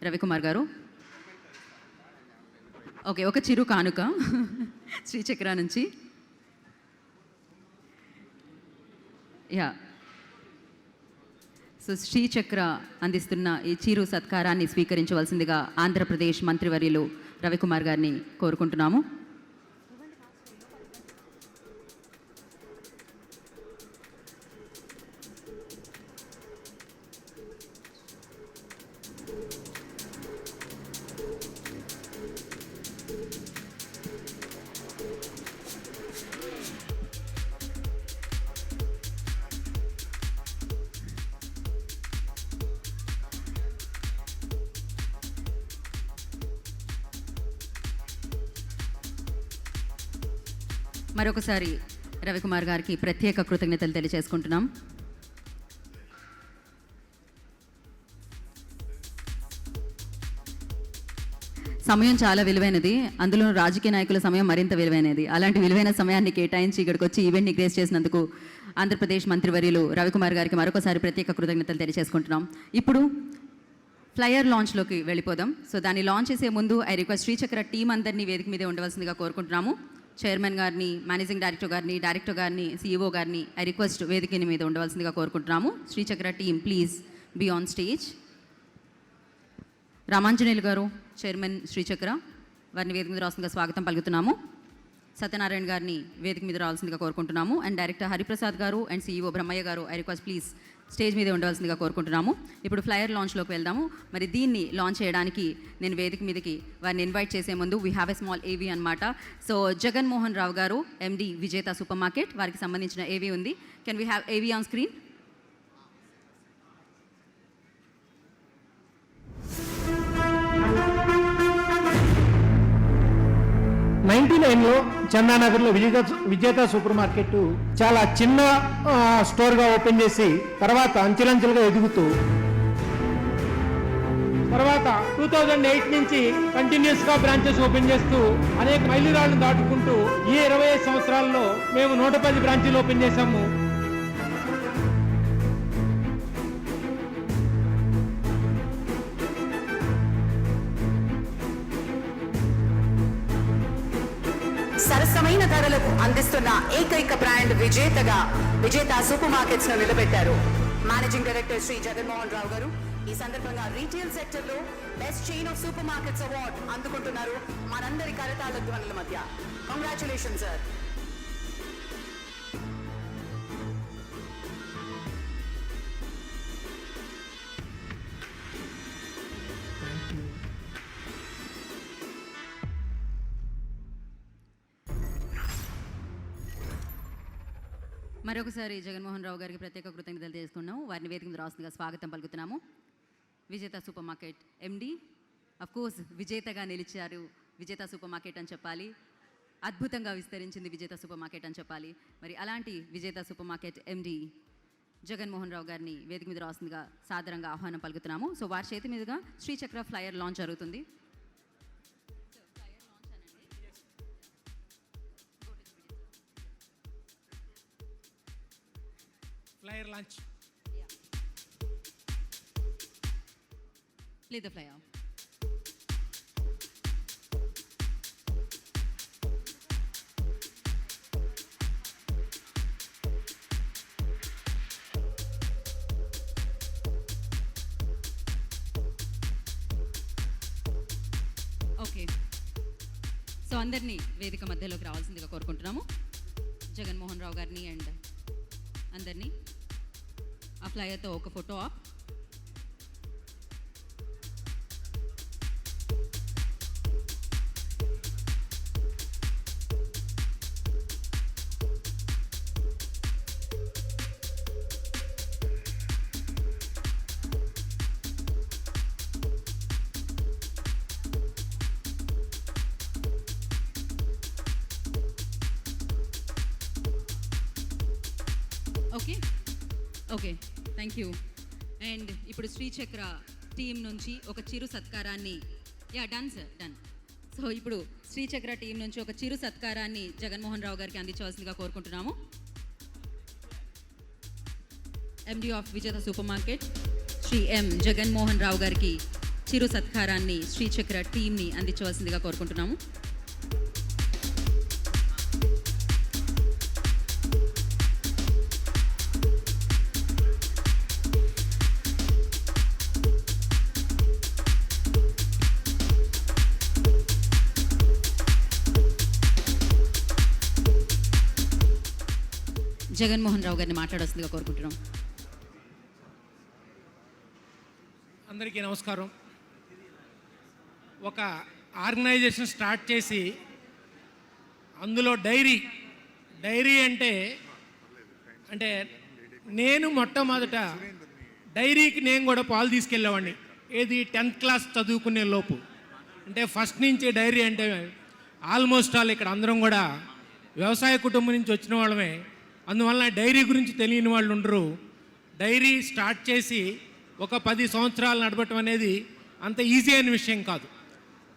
రవికుమార్ గారు. ఓకే, ఒక చిరు కానుక శ్రీచక్ర నుంచి. యా, సో శ్రీచక్ర అందిస్తున్న ఈ చిరు సత్కారాన్ని స్వీకరించవలసిందిగా ఆంధ్రప్రదేశ్ మంత్రివర్యులు రవికుమార్ గారిని కోరుకుంటున్నాము. మరొకసారి రవికుమార్ గారికి ప్రత్యేక కృతజ్ఞతలు తెలియజేసుకుంటున్నాం. సమయం చాలా విలువైనది, అందులో రాజకీయ నాయకుల సమయం మరింత విలువైనది. అలాంటి విలువైన సమయాన్ని కేటాయించి ఇక్కడికి వచ్చి ఈవెంట్ని గ్రేస్ చేసినందుకు ఆంధ్రప్రదేశ్ మంత్రివర్యులు రవికుమార్ గారికి మరొకసారి ప్రత్యేక కృతజ్ఞతలు తెలియజేసుకుంటున్నాం. ఇప్పుడు ఫ్లయర్ లాంచ్లోకి వెళ్ళిపోదాం. సో దాన్ని లాంచ్ చేసే ముందు ఐ రిక్వెస్ట్ శ్రీచక్ర టీం అందరినీ వేదిక మీదే ఉండవలసిందిగా కోరుకుంటున్నాము. చైర్మన్ గారిని, మేనేజింగ్ డైరెక్టర్ గారిని, CEO గారిని ఐ రిక్వెస్ట్ వేదిక మీద ఉండవలసిందిగా కోరుకుంటున్నాము. Srichakra team please be on stage. Ramanjaneyulu గారు, చైర్మన్ శ్రీచక్ర, వారిని వేదిక మీద రావాల్సిందిగా స్వాగతం పలుకుతున్నాము. సత్యనారాయణ గారిని వేదిక మీద రావాల్సిందిగా కోరుకుంటున్నాము. అండ్ డైరెక్టర్ హరిప్రసాద్ గారు అండ్ CEO బ్రహ్మయ్య గారు ఐ రిక్వెస్ట్ ప్లీజ్ స్టేజ్ మీదే ఉండవలసిందిగా కోరుకుంటున్నాము. ఇప్పుడు ఫ్లయర్ లాంచ్లోకి వెళ్దాము. మరి దీన్ని లాంచ్ చేయడానికి నేను వేదిక మీదకి వారిని ఇన్వైట్ చేసే ముందు వీ హ్యావ్ ఎ స్మాల్ ఏవీ అనమాట. సో జగన్మోహన్ రావు గారు, MD విజేత సూపర్ మార్కెట్, వారికి సంబంధించిన ఏవీ ఉంది. కెన్ వీ హ్యావ్ ఏవీ ఆన్ స్క్రీన్? లో చందానగర్లో విజేత సూపర్ మార్కెట్ చాలా చిన్న స్టోర్గా ఓపెన్ చేసి తర్వాత అంచెలంచెలుగా ఎదుగుతూ తర్వాత 2008 నుంచి కంటిన్యూస్గా బ్రాంచెస్ ఓపెన్ చేస్తూ అనేక మైలురాళ్లను దాటుకుంటూ ఈ 25 సంవత్సరాల్లో మేము 110 బ్రాంచీలు ఓపెన్ చేశాము. సరసమైన ధరలకు అందిస్తున్న ఏకైక బ్రాండ్ విజేత సూపర్ మార్కెట్స్ ను నిలబెట్టారు మేనేజింగ్ డైరెక్టర్ శ్రీ జగన్మోహన్ రావు గారు. ఈ సందర్భంగా రీటైల్ సెక్టర్ లో best chain of super markets award అందుకుంటున్నారు మనందరి కరతాళ ధ్వనుల మధ్య. Congratulation sir. మరొకసారి జగన్మోహన్ రావు గారికి ప్రత్యేక కృతజ్ఞతలు తెలుసుకున్నాము. వారిని వేదిక మీద రావాల్సిందిగా స్వాగతం పలుకుతున్నాము. విజేత సూపర్ మార్కెట్ MD కోర్స్ విజేతగా నిలిచారు. విజేత సూపర్ మార్కెట్ అని చెప్పాలి, అద్భుతంగా విస్తరించింది విజేత సూపర్ మార్కెట్ అని చెప్పాలి. మరి అలాంటి విజేత super market MD Jaganmohan Rao గారిని వేదిక మీద రావాల్సిందిగా సాదరంగా ఆహ్వానం పలుకుతున్నాము. సో వారి చేతి మీదుగా శ్రీచక్ర ఫ్లయర్ లాంచ్ జరుగుతుంది. Flyer launch. Play the flyer. Okay, so అందరినీ వేదిక మధ్యలోకి రావాల్సిందిగా కోరుకుంటున్నాము. జగన్మోహన్ రావు గారిని అండ్ అందరినీ ఆ ఫ్లయర్తో ఒక photo op. Okay okay, thank you. And ఇప్పుడు శ్రీచక్ర టీం నుంచి ఒక చిరు సత్కారాన్ని, డన్ సార్, డన్. సో ఇప్పుడు శ్రీచక్ర టీం నుంచి ఒక చిరు సత్కారాన్ని జగన్మోహన్ రావు గారికి అందించవలసిందిగా కోరుకుంటున్నాము. MD of Vijetha super market Shri M Jaganmohan Rao గారికి చిరు సత్కారాన్ని శ్రీచక్ర టీంని అందించవలసిందిగా కోరుకుంటున్నాము. జగన్మోహన్ రావు గారిని మాట్లాడాల్సిందిగా కోరుకుంటున్నాం. అందరికీ నమస్కారం. ఒక ఆర్గనైజేషన్ స్టార్ట్ చేసి అందులో డైరీ అంటే నేను మొట్టమొదట డైరీకి నేను కూడా పాలు తీసుకెళ్ళేవాడిని. ఏది 10th క్లాస్ చదువుకునే లోపు. అంటే ఫస్ట్ నుంచి డైరీ అంటే ఆల్మోస్ట్ ఆల్ ఇక్కడ అందరం కూడా వ్యవసాయ కుటుంబం నుంచి వచ్చిన వాళ్ళమే. అందువలన డైరీ గురించి తెలియని వాళ్ళు ఉండరు. డైరీ స్టార్ట్ చేసి ఒక 10 సంవత్సరాలు నడపటం అనేది అంత ఈజీ అయిన విషయం కాదు.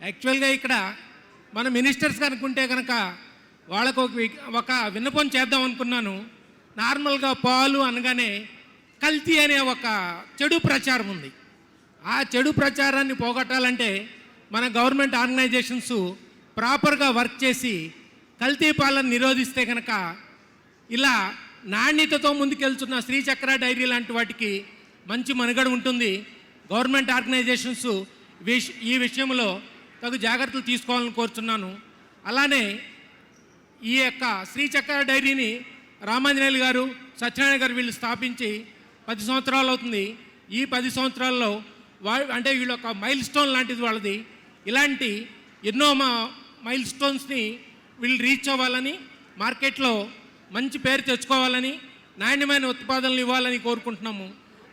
యాక్చువల్గా ఇక్కడ మన మినిస్టర్స్ కనుకుంటే కనుక వాళ్ళకు ఒక విన్నపం చేద్దాం అనుకున్నాను. నార్మల్గా పాలు అనగానే కల్తీ అనే ఒక చెడు ప్రచారం ఉంది. ఆ చెడు ప్రచారాన్ని పోగొట్టాలంటే మన గవర్నమెంట్ ఆర్గనైజేషన్స్ ప్రాపర్గా వర్క్ చేసి కల్తీ పాలను నిరోధిస్తే కనుక ఇలా నాణ్యతతో ముందుకెళ్తున్న శ్రీచక్ర డైరీ లాంటి వాటికి మంచి మనుగడ ఉంటుంది. గవర్నమెంట్ ఆర్గనైజేషన్స్ ఈ విషయంలో తగు జాగ్రత్తలు తీసుకోవాలని కోరుతున్నాను. అలానే ఈ యొక్క శ్రీచక్ర డైరీని రామాంజనేయులు గారు, సత్యనారాయణ గారు వీళ్ళు స్థాపించి 10 సంవత్సరాలు అవుతుంది. ఈ 10 సంవత్సరాల్లో అంటే వీళ్ళు ఒక మైల్ స్టోన్ లాంటిది వాళ్ళది. ఇలాంటి ఎన్నో మైల్ స్టోన్స్ని వీళ్ళు రీచ్ అవ్వాలని, మార్కెట్లో మంచి పేరు తెచ్చుకోవాలని, నాణ్యమైన ఉత్పాదనలు ఇవ్వాలని కోరుకుంటున్నాము.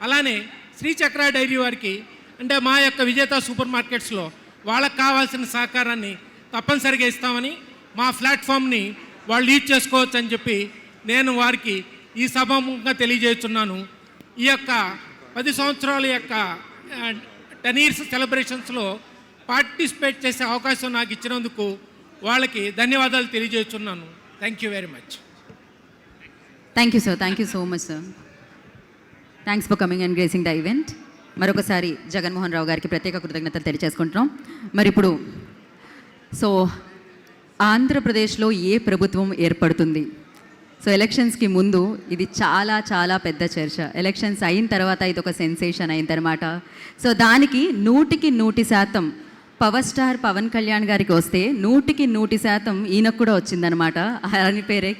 అలానే శ్రీచక్ర డైరీ వారికి అంటే మా యొక్క విజేత సూపర్ మార్కెట్స్లో వాళ్ళకు కావాల్సిన సహకారాన్ని తప్పనిసరిగా ఇస్తామని, మా ప్లాట్ఫామ్ని వాళ్ళు యూజ్ చేసుకోవచ్చు అని చెప్పి నేను వారికి ఈ సభాముఖంగా తెలియజేస్తున్నాను. ఈ యొక్క 10 సంవత్సరాల యొక్క 10 ఇయర్స్ సెలబ్రేషన్స్లో పార్టిసిపేట్ చేసే అవకాశం నాకు ఇచ్చినందుకు వాళ్ళకి ధన్యవాదాలు తెలియజేస్తున్నాను. Thank you very much. Thank you sir. Thank you so much sir. Thanks for coming and gracing the event. మరొకసారి జగన్మోహన్ రావు గారికి ప్రత్యేక కృతజ్ఞతలు తెలియజేసుకుంటున్నాం. మరి ఇప్పుడు ఆంధ్రప్రదేశ్లో ఏ ప్రభుత్వం ఏర్పడుతుంది? ఎలక్షన్స్కి ముందు ఇది చాలా చాలా పెద్ద చర్చ. ఎలక్షన్స్ అయిన తర్వాత ఇది ఒక సెన్సేషన్ అయిందనమాట. దానికి 100% పవర్ స్టార్ పవన్ కళ్యాణ్ గారికి వస్తే 100% ఈయనకు కూడా వచ్చిందనమాట. ఆయన పేరే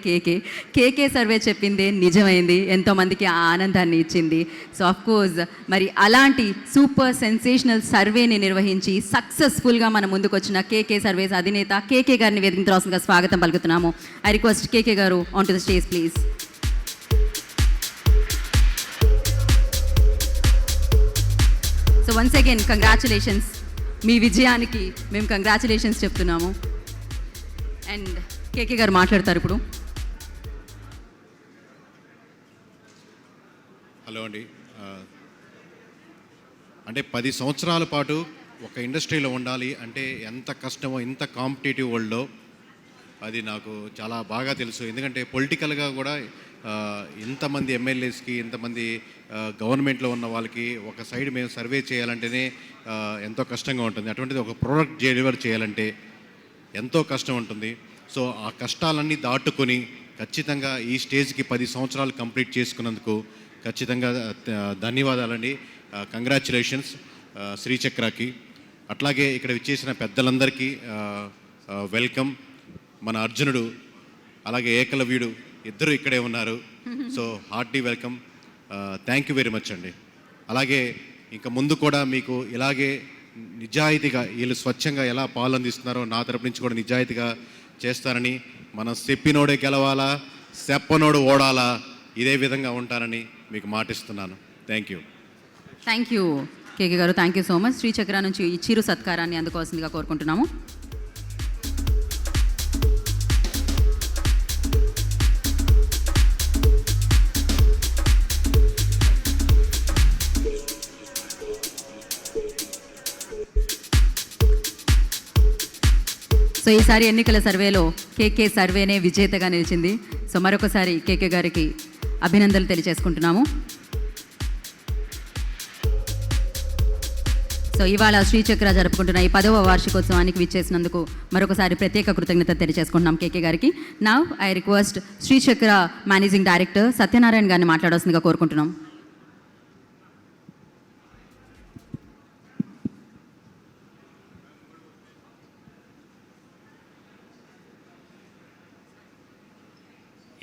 కేకే సర్వే చెప్పిందే నిజమైంది, ఎంతోమందికి ఆనందాన్ని ఇచ్చింది. ఆఫ్కోర్స్ మరి అలాంటి సూపర్ సెన్సేషనల్ సర్వేని నిర్వహించి సక్సెస్ఫుల్గా మన ముందుకు వచ్చిన కేకే సర్వేస్ అధినేత కేకే గారిని వేదికగా స్వాగతం పలుకుతున్నాము. ఐ రిక్వెస్ట్ కేకే గారు on to the stage please. Once again congratulations. మీ విజయానికి మేము కంగ్రాచులేషన్స్ చెప్తున్నాము. అండ్ కేకే గారు మాట్లాడతారు ఇప్పుడు. హలో అండి. అంటే 10 సంవత్సరాల పాటు ఒక ఇండస్ట్రీలో ఉండాలి అంటే ఎంత కష్టమో, ఇంత కాంపిటేటివ్ వరల్డ్లో అది నాకు చాలా బాగా తెలుసు. ఎందుకంటే పొలిటికల్గా కూడా ఇంతమంది ఎమ్మెల్యేస్కి, ఇంతమంది గవర్నమెంట్లో ఉన్న వాళ్ళకి ఒక సైడ్ మేము సర్వే చేయాలంటేనే ఎంతో కష్టంగా ఉంటుంది. అటువంటిది ఒక ప్రోడక్ట్ డెలివర్ చేయాలంటే ఎంతో కష్టం ఉంటుంది. సో ఆ కష్టాలన్నీ దాటుకొని ఖచ్చితంగా ఈ స్టేజ్కి 10 సంవత్సరాలు కంప్లీట్ చేసుకున్నందుకు ఖచ్చితంగా ధన్యవాదాలండి. కంగ్రాచులేషన్స్ శ్రీచక్రకి. అట్లాగే ఇక్కడ విచ్చేసిన పెద్దలందరికీ వెల్కమ్. మన అర్జునుడు అలాగే ఏకలవ్యుడు ఇద్దరు ఇక్కడే ఉన్నారు. So hearty welcome. Thank you very much అండి. అలాగే ఇంకా ముందు కూడా మీకు ఇలాగే నిజాయితీగా వీళ్ళు స్వచ్ఛంగా ఎలా పాలు అందిస్తున్నారో నా తరపు నుంచి కూడా నిజాయితీగా చేస్తారని, మనం చెప్పినోడే గెలవాలా, చెప్పనోడు ఓడాలా, ఇదే విధంగా ఉంటారని మీకు మాటిస్తున్నాను. Thank you. Thank you KK గారు. Thank you so much. Srichakra నుంచి ఈ చిరు సత్కారాన్ని అందుకోవాల్సిందిగా కోరుకుంటున్నాము. ఈసారి ఎన్నికల సర్వేలో కేకే సర్వేనే విజేతగా నిలిచింది. మరొకసారి కేకే గారికి అభినందనలు తెలియజేసుకుంటున్నాము. ఇవాళ శ్రీచక్ర జరుపుకుంటున్న ఈ 10వ వార్షికోత్సవానికి విచ్చేసినందుకు మరొకసారి ప్రత్యేక కృతజ్ఞత తెలియజేసుకుంటున్నాం కేకే గారికి. Now I request Sri Chakra managing director Satyanarayana గారిని మాట్లాడాల్సిందిగా కోరుకుంటున్నాం.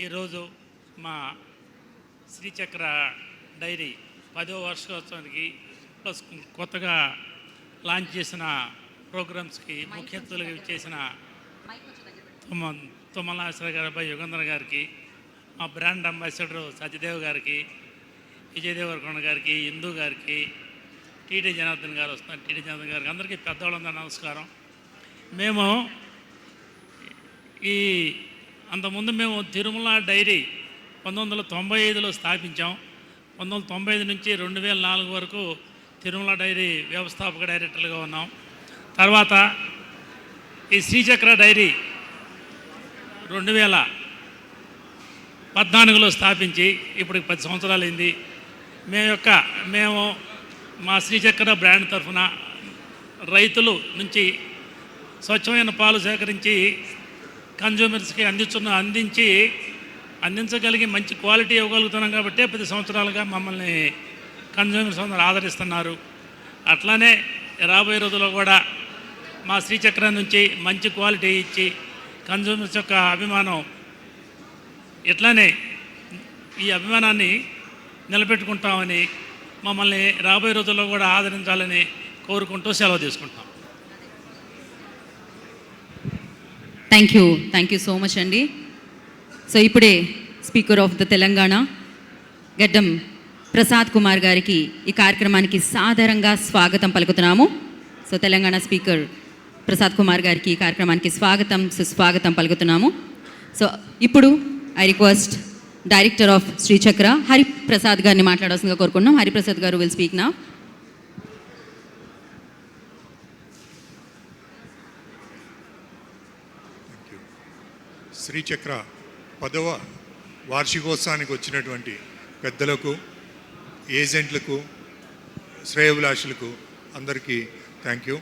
ఈరోజు మా శ్రీచక్ర డైరీ 10వ వార్షికోత్సవానికి ప్లస్ కొత్తగా లాంచ్ చేసిన ప్రోగ్రామ్స్కి ముఖ్య అతిథులుగా చేసిన తుమ్మల నాగేశ్వర గారి అబ్బాయి యుగంధర్ గారికి, మా బ్రాండ్ అంబాసిడర్ సత్యదేవ్ గారికి, విజయ్ దేవరకొండ గారికి, ఇందు గారికి, టీటీ జనార్దన్ గారు వస్తున్నారు, టీటీ జనార్దన్ గారికి, అందరికీ పెద్దవాళ్ళందరూ నమస్కారం. మేము అంతకుముందు మేము తిరుమల డైరీ 1995లో స్థాపించాం. 1995 నుంచి 2004 వరకు తిరుమల డైరీ వ్యవస్థాపక డైరెక్టర్లుగా ఉన్నాం. తర్వాత ఈ శ్రీచక్ర డైరీ 2014లో స్థాపించి ఇప్పటికి 10 సంవత్సరాలు అయింది. మేము మా శ్రీచక్ర బ్రాండ్ తరఫున రైతులు నుంచి స్వచ్ఛమైన పాలు సేకరించి కన్జ్యూమర్స్కి అందించగలిగి మంచి క్వాలిటీ ఇవ్వగలుగుతున్నాం కాబట్టి 10 సంవత్సరాలుగా మమ్మల్ని కన్జ్యూమర్స్ అందరూ ఆదరిస్తున్నారు. అట్లానే రాబోయే రోజుల్లో కూడా మా శ్రీచక్ర నుంచి మంచి క్వాలిటీ ఇచ్చి కన్జ్యూమర్స్ యొక్క అభిమానం ఇట్లానే ఈ అభిమానాన్ని నిలబెట్టుకుంటామని, మమ్మల్ని రాబోయే రోజుల్లో కూడా ఆదరించాలని కోరుకుంటూ సెలవు తీసుకుంటాం. థ్యాంక్ యూ సో మచ్ అండి. సో ఇప్పుడే స్పీకర్ ఆఫ్ ద తెలంగాణ గడ్డం ప్రసాద్ కుమార్ గారికి ఈ కార్యక్రమానికి సాదరంగా స్వాగతం పలుకుతున్నాము. సో తెలంగాణ స్పీకర్ ప్రసాద్ కుమార్ గారికి ఈ కార్యక్రమానికి సుస్వాగతం పలుకుతున్నాము. సో ఇప్పుడు I request director of Srichakra Hariprasad గారిని మాట్లాడాల్సిందిగా కోరుకుంటున్నాం. హరిప్రసాద్ గారు విల్ స్పీక్ నౌ. శ్రీచక్ర 10వ వార్షికోత్సవానికి వచ్చినటువంటి పెద్దలకు, ఏజెంట్లకు, శ్రేయోభిలాషులకు అందరికీ థ్యాంక్ యూ.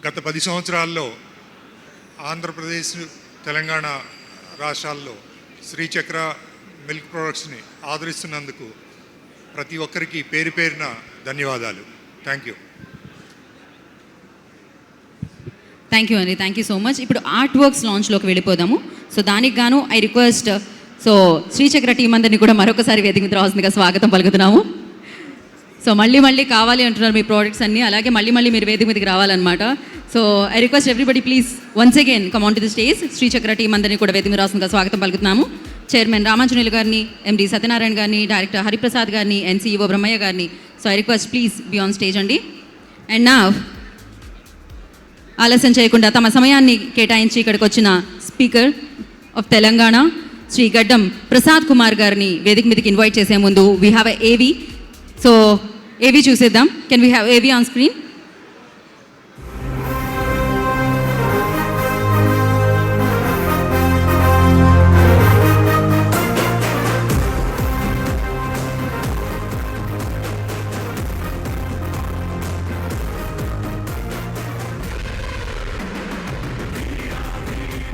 గత 10 సంవత్సరాల్లో ఆంధ్రప్రదేశ్, తెలంగాణ రాష్ట్రాల్లో శ్రీచక్ర మిల్క్ ప్రొడక్ట్స్ని ఆదరిస్తున్నందుకు ప్రతి ఒక్కరికి పేరు పేరున ధన్యవాదాలు. Thank you. థ్యాంక్ యూ అండి, థ్యాంక్ యూ సో మచ్. ఇప్పుడు ఆర్ట్ వర్క్స్ లాంచ్లోకి వెళ్ళిపోదాము. సో దానికి గాను ఐ రిక్వెస్ట్ శ్రీచక్ర టీం అందరినీ కూడా మరొకసారి వేదిక మీద రావాల్సిందిగా స్వాగతం పలుకుతున్నాము. సో మళ్ళీ కావాలి అంటున్నారు మీ ప్రోడక్ట్స్ అన్నీ, అలాగే మళ్ళీ మీరు వేదిక మీదకి రావాలన్నమాట. So I request everybody please once again come on to the stage. Sri Chakra team అందరినీ కూడా వేదిక మీద రావాల్సిందిగా స్వాగతం పలుకుతున్నాము. చైర్మన్ రామాంజనేయులు గారిని, ఎండి సత్యనారాయణ గారిని, డైరెక్టర్ హరిప్రసాద్ గారిని, ఎన్సీఈఓ బ్రహ్మయ్య గారిని. So I request please be on stage అండి. అండ్ నా ఆలస్యం చేయకుండా తమ సమయాన్ని కేటాయించి ఇక్కడికి వచ్చిన స్పీకర్ ఆఫ్ తెలంగాణ శ్రీ గడ్డం ప్రసాద్ కుమార్ గారిని వేదిక మీదకి ఇన్వైట్ చేసే ముందు వీ హ్యావ్ ఎ ఏవీ. సో ఏవీ చూసేద్దాం. కెన్ వీ హ్యావ్ ఏవీ ఆన్ స్క్రీన్?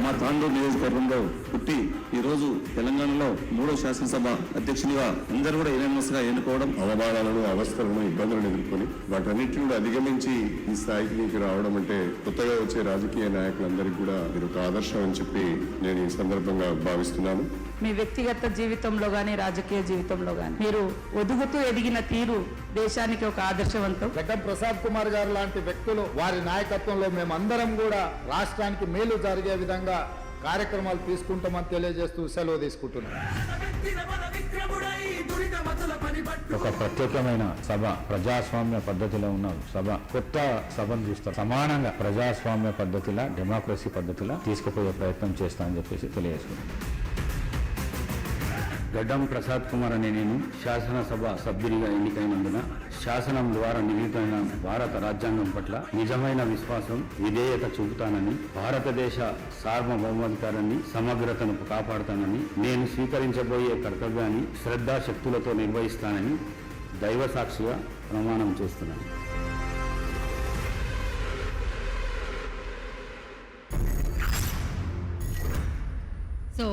మా తాండూరు నియోజకవర్గంలో పుట్టి ఈరోజు తెలంగాణలో 3వ శాసనసభ అధ్యక్షునిగా అందరూ కూడా యునానిమస్గా ఎన్నుకోవడం, అవమానాలను, అవస్థలను, ఇబ్బందులను ఎదుర్కొని వాటన్నిటిని కూడా అధిగమించి ఈ స్థాయికి మీకు రావడం అంటే కొత్తగా వచ్చే రాజకీయ నాయకులందరికీ కూడా మీరు ఒక ఆదర్శం అని చెప్పి నేను ఈ సందర్భంగా భావిస్తున్నాను. మీ వ్యక్తిగత జీవితంలో కానీ రాజకీయ జీవితంలో కానీ మీరు ఒదుగుతూ ఎదిగిన తీరు దేశానికి ఒక ఆదర్శవంతం. గడ్డం ప్రసాద్ కుమార్ గారు లాంటి వ్యక్తులు వారి నాయకత్వంలో మేమందరం కూడా రాష్ట్రానికి మేలు జరిగే విధంగా కార్యక్రమాలు తీసుకుంటామని తెలియజేస్తూ సెలవు తీసుకుంటున్నాం. ఒక ప్రత్యేకమైన సభ, ప్రజాస్వామ్య పద్ధతిలో ఉన్న సభ, కొత్త సభను చూస్తారు. సమానంగా ప్రజాస్వామ్య పద్ధతిలో, డెమోక్రసీ పద్ధతిలో తీసుకుపోయే ప్రయత్నం చేస్తామని చెప్పేసి తెలియజేసుకుంటాం. గడ్డం ప్రసాద్ కుమార్ అనే నేను శాసనసభ సభ్యునిగా ఎన్నికైనందున శాసనం ద్వారా నిర్మితమైన భారత రాజ్యాంగం పట్ల నిజమైన విశ్వాసం, విధేయత చూపుతానని, భారతదేశ సార్వభౌమాధికారాన్ని, సమగ్రతను కాపాడుతానని, నేను స్వీకరించబోయే కర్తవ్యాన్ని శ్రద్ధాశక్తులతో నిర్వహిస్తానని దైవ సాక్షిగా ప్రమాణం చేస్తున్నాను. సో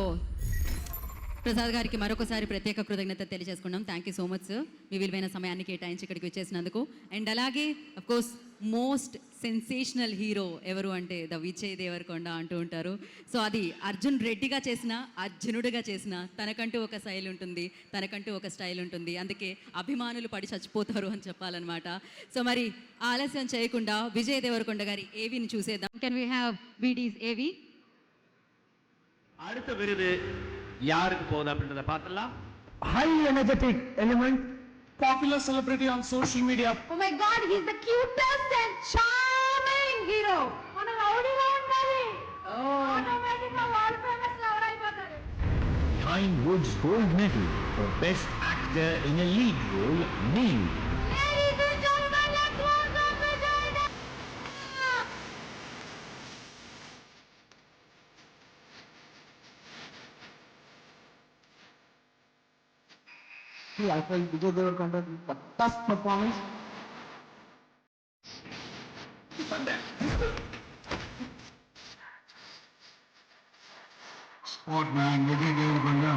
ప్రసాద్ గారికి మరొకసారి ప్రత్యేక కృతజ్ఞత తెలియజేసుకున్నాం. Thank you so much sir, మీ విలువైన సమయాన్ని కేటాయించి ఇక్కడికి వచ్చేసినందుకు. అండ్ అలాగే కోర్స్ మోస్ట్ సెన్సేషనల్ హీరో ఎవరు అంటే ద విజయ్ దేవరకొండ అంటూ ఉంటారు. సో అది అర్జున్ రెడ్డిగా చేసిన, అర్జునుడిగా చేసిన తనకంటూ ఒక స్టైల్ ఉంటుంది, తనకంటూ ఒక స్టైల్ ఉంటుంది. అందుకే అభిమానులు పడి చచ్చిపోతారు అని చెప్పాలన్నమాట. సో మరి ఆలస్యం చేయకుండా విజయ్ దేవరకొండ గారి ఏవిని చూసేద్దాం. కెన్ వీ హ్యావ్ వీడీస్ ఏవి? அடுத்த விருது யாருக்கு போகுது அப்படின்றத பார்த்தலாம். High energetic element, popular celebrity on social media. Oh my God, he's the cutest and charming hero. మన రౌడీలా ఉండాలి. ఆటోమేటిక్గా వరల్డ్ ఫేమస్ లవర్ అయిపోతారు. Behind Woods Gold Medal for Best Actor in a Lead Role, Neil. Ladies and gentlemen, let's welcome Vijay Devarkonda. I felt Vijay Devarkonda a tough performance. Sportman Vijay Devarkonda.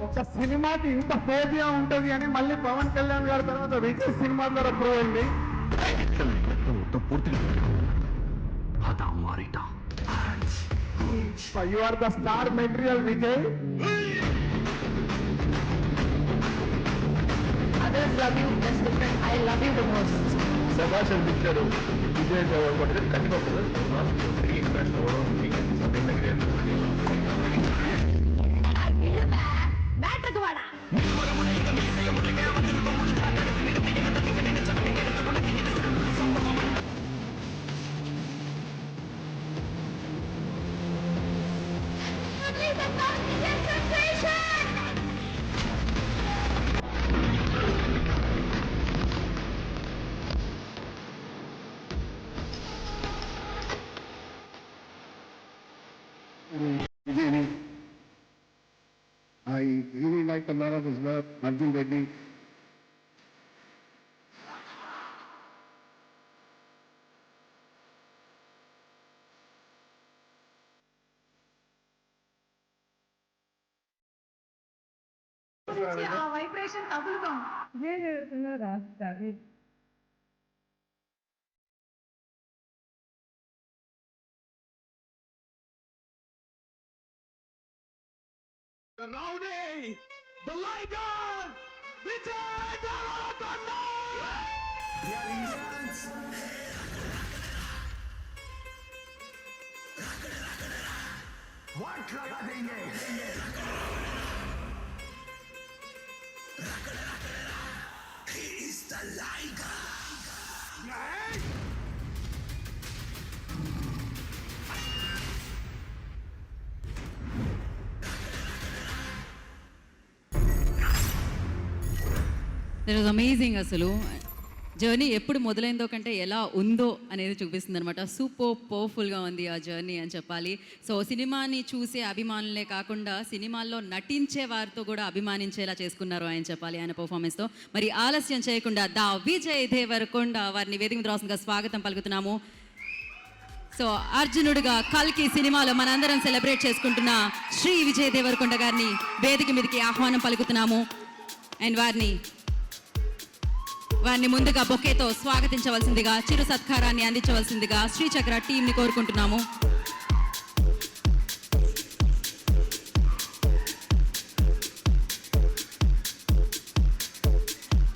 ఒక సినిమాకి ఇంత ఫోబియా ఉంటుంది అని మళ్ళీ పవన్ కళ్యాణ్ గారి తర్వాత విజయ్ సినిమా ద్వారా ప్రూవ్ అయింది. You are the star material, Vijay. Others love you, that's different. I love you the most. శభాష్ అనిపించారు విజయ్ దేవరకొండ కట్టుకోకూడదు. బ్యాటరీ వాడా. Vijay, I really like a lot of his work. Arjun Reddy. ఆ vibration తగులుతాం. The rowdy, the liger, Vijay Devarkonda. We are Indians. What लगा देंगे? He is the liger. That was amazing. అసలు జర్నీ ఎప్పుడు మొదలైందో కంటే ఎలా ఉందో అనేది చూపిస్తుంది అనమాట. సూపర్ పవర్ఫుల్గా ఉంది ఆ జర్నీ అని చెప్పాలి. సో సినిమాని చూసే అభిమానులే కాకుండా సినిమాల్లో నటించే వారితో కూడా అభిమానించేలా చేసుకున్నారు ఆయన చెప్పాలి ఆయన పర్ఫార్మెన్స్తో. మరి ఆలస్యం చేయకుండా దా విజయ్ దేవరకొండ వారిని వేదిక రాసుగా స్వాగతం పలుకుతున్నాము. సో అర్జునుడిగా కల్కి సినిమాలో మనందరం సెలబ్రేట్ చేసుకుంటున్న శ్రీ విజయ్ దేవరకొండ గారిని వేదిక మీదకి ఆహ్వానం పలుకుతున్నాము. అండ్ వారిని ముందుగా బొకేతో స్వాగతించవలసిందిగా, చిరు సత్కారాన్ని అందించవలసిందిగా శ్రీచక్ర టీంని కోరుకుంటున్నాము.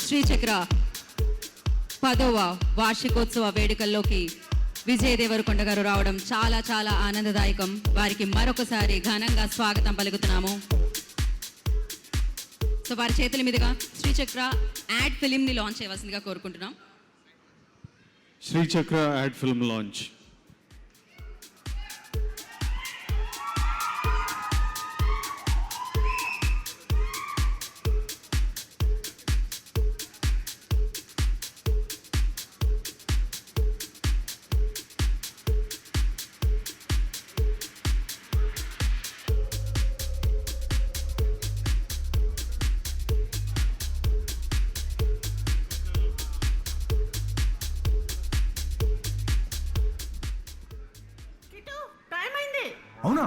శ్రీచక్ర 10వ వార్షికోత్సవ వేడుకల్లోకి విజయ్ దేవరకొండ గారు రావడం చాలా చాలా ఆనందదాయకం. వారికి మరొకసారి ఘనంగా స్వాగతం పలుకుతున్నాము. సో వారి చేతుల మీదుగా శ్రీచక్ర యాడ్ ఫిలింని లాంచ్ చేయవలసిందిగా కోరుకుంటున్నాం. శ్రీచక్ర యాడ్ ఫిల్మ్ లాంచ్. అవునా?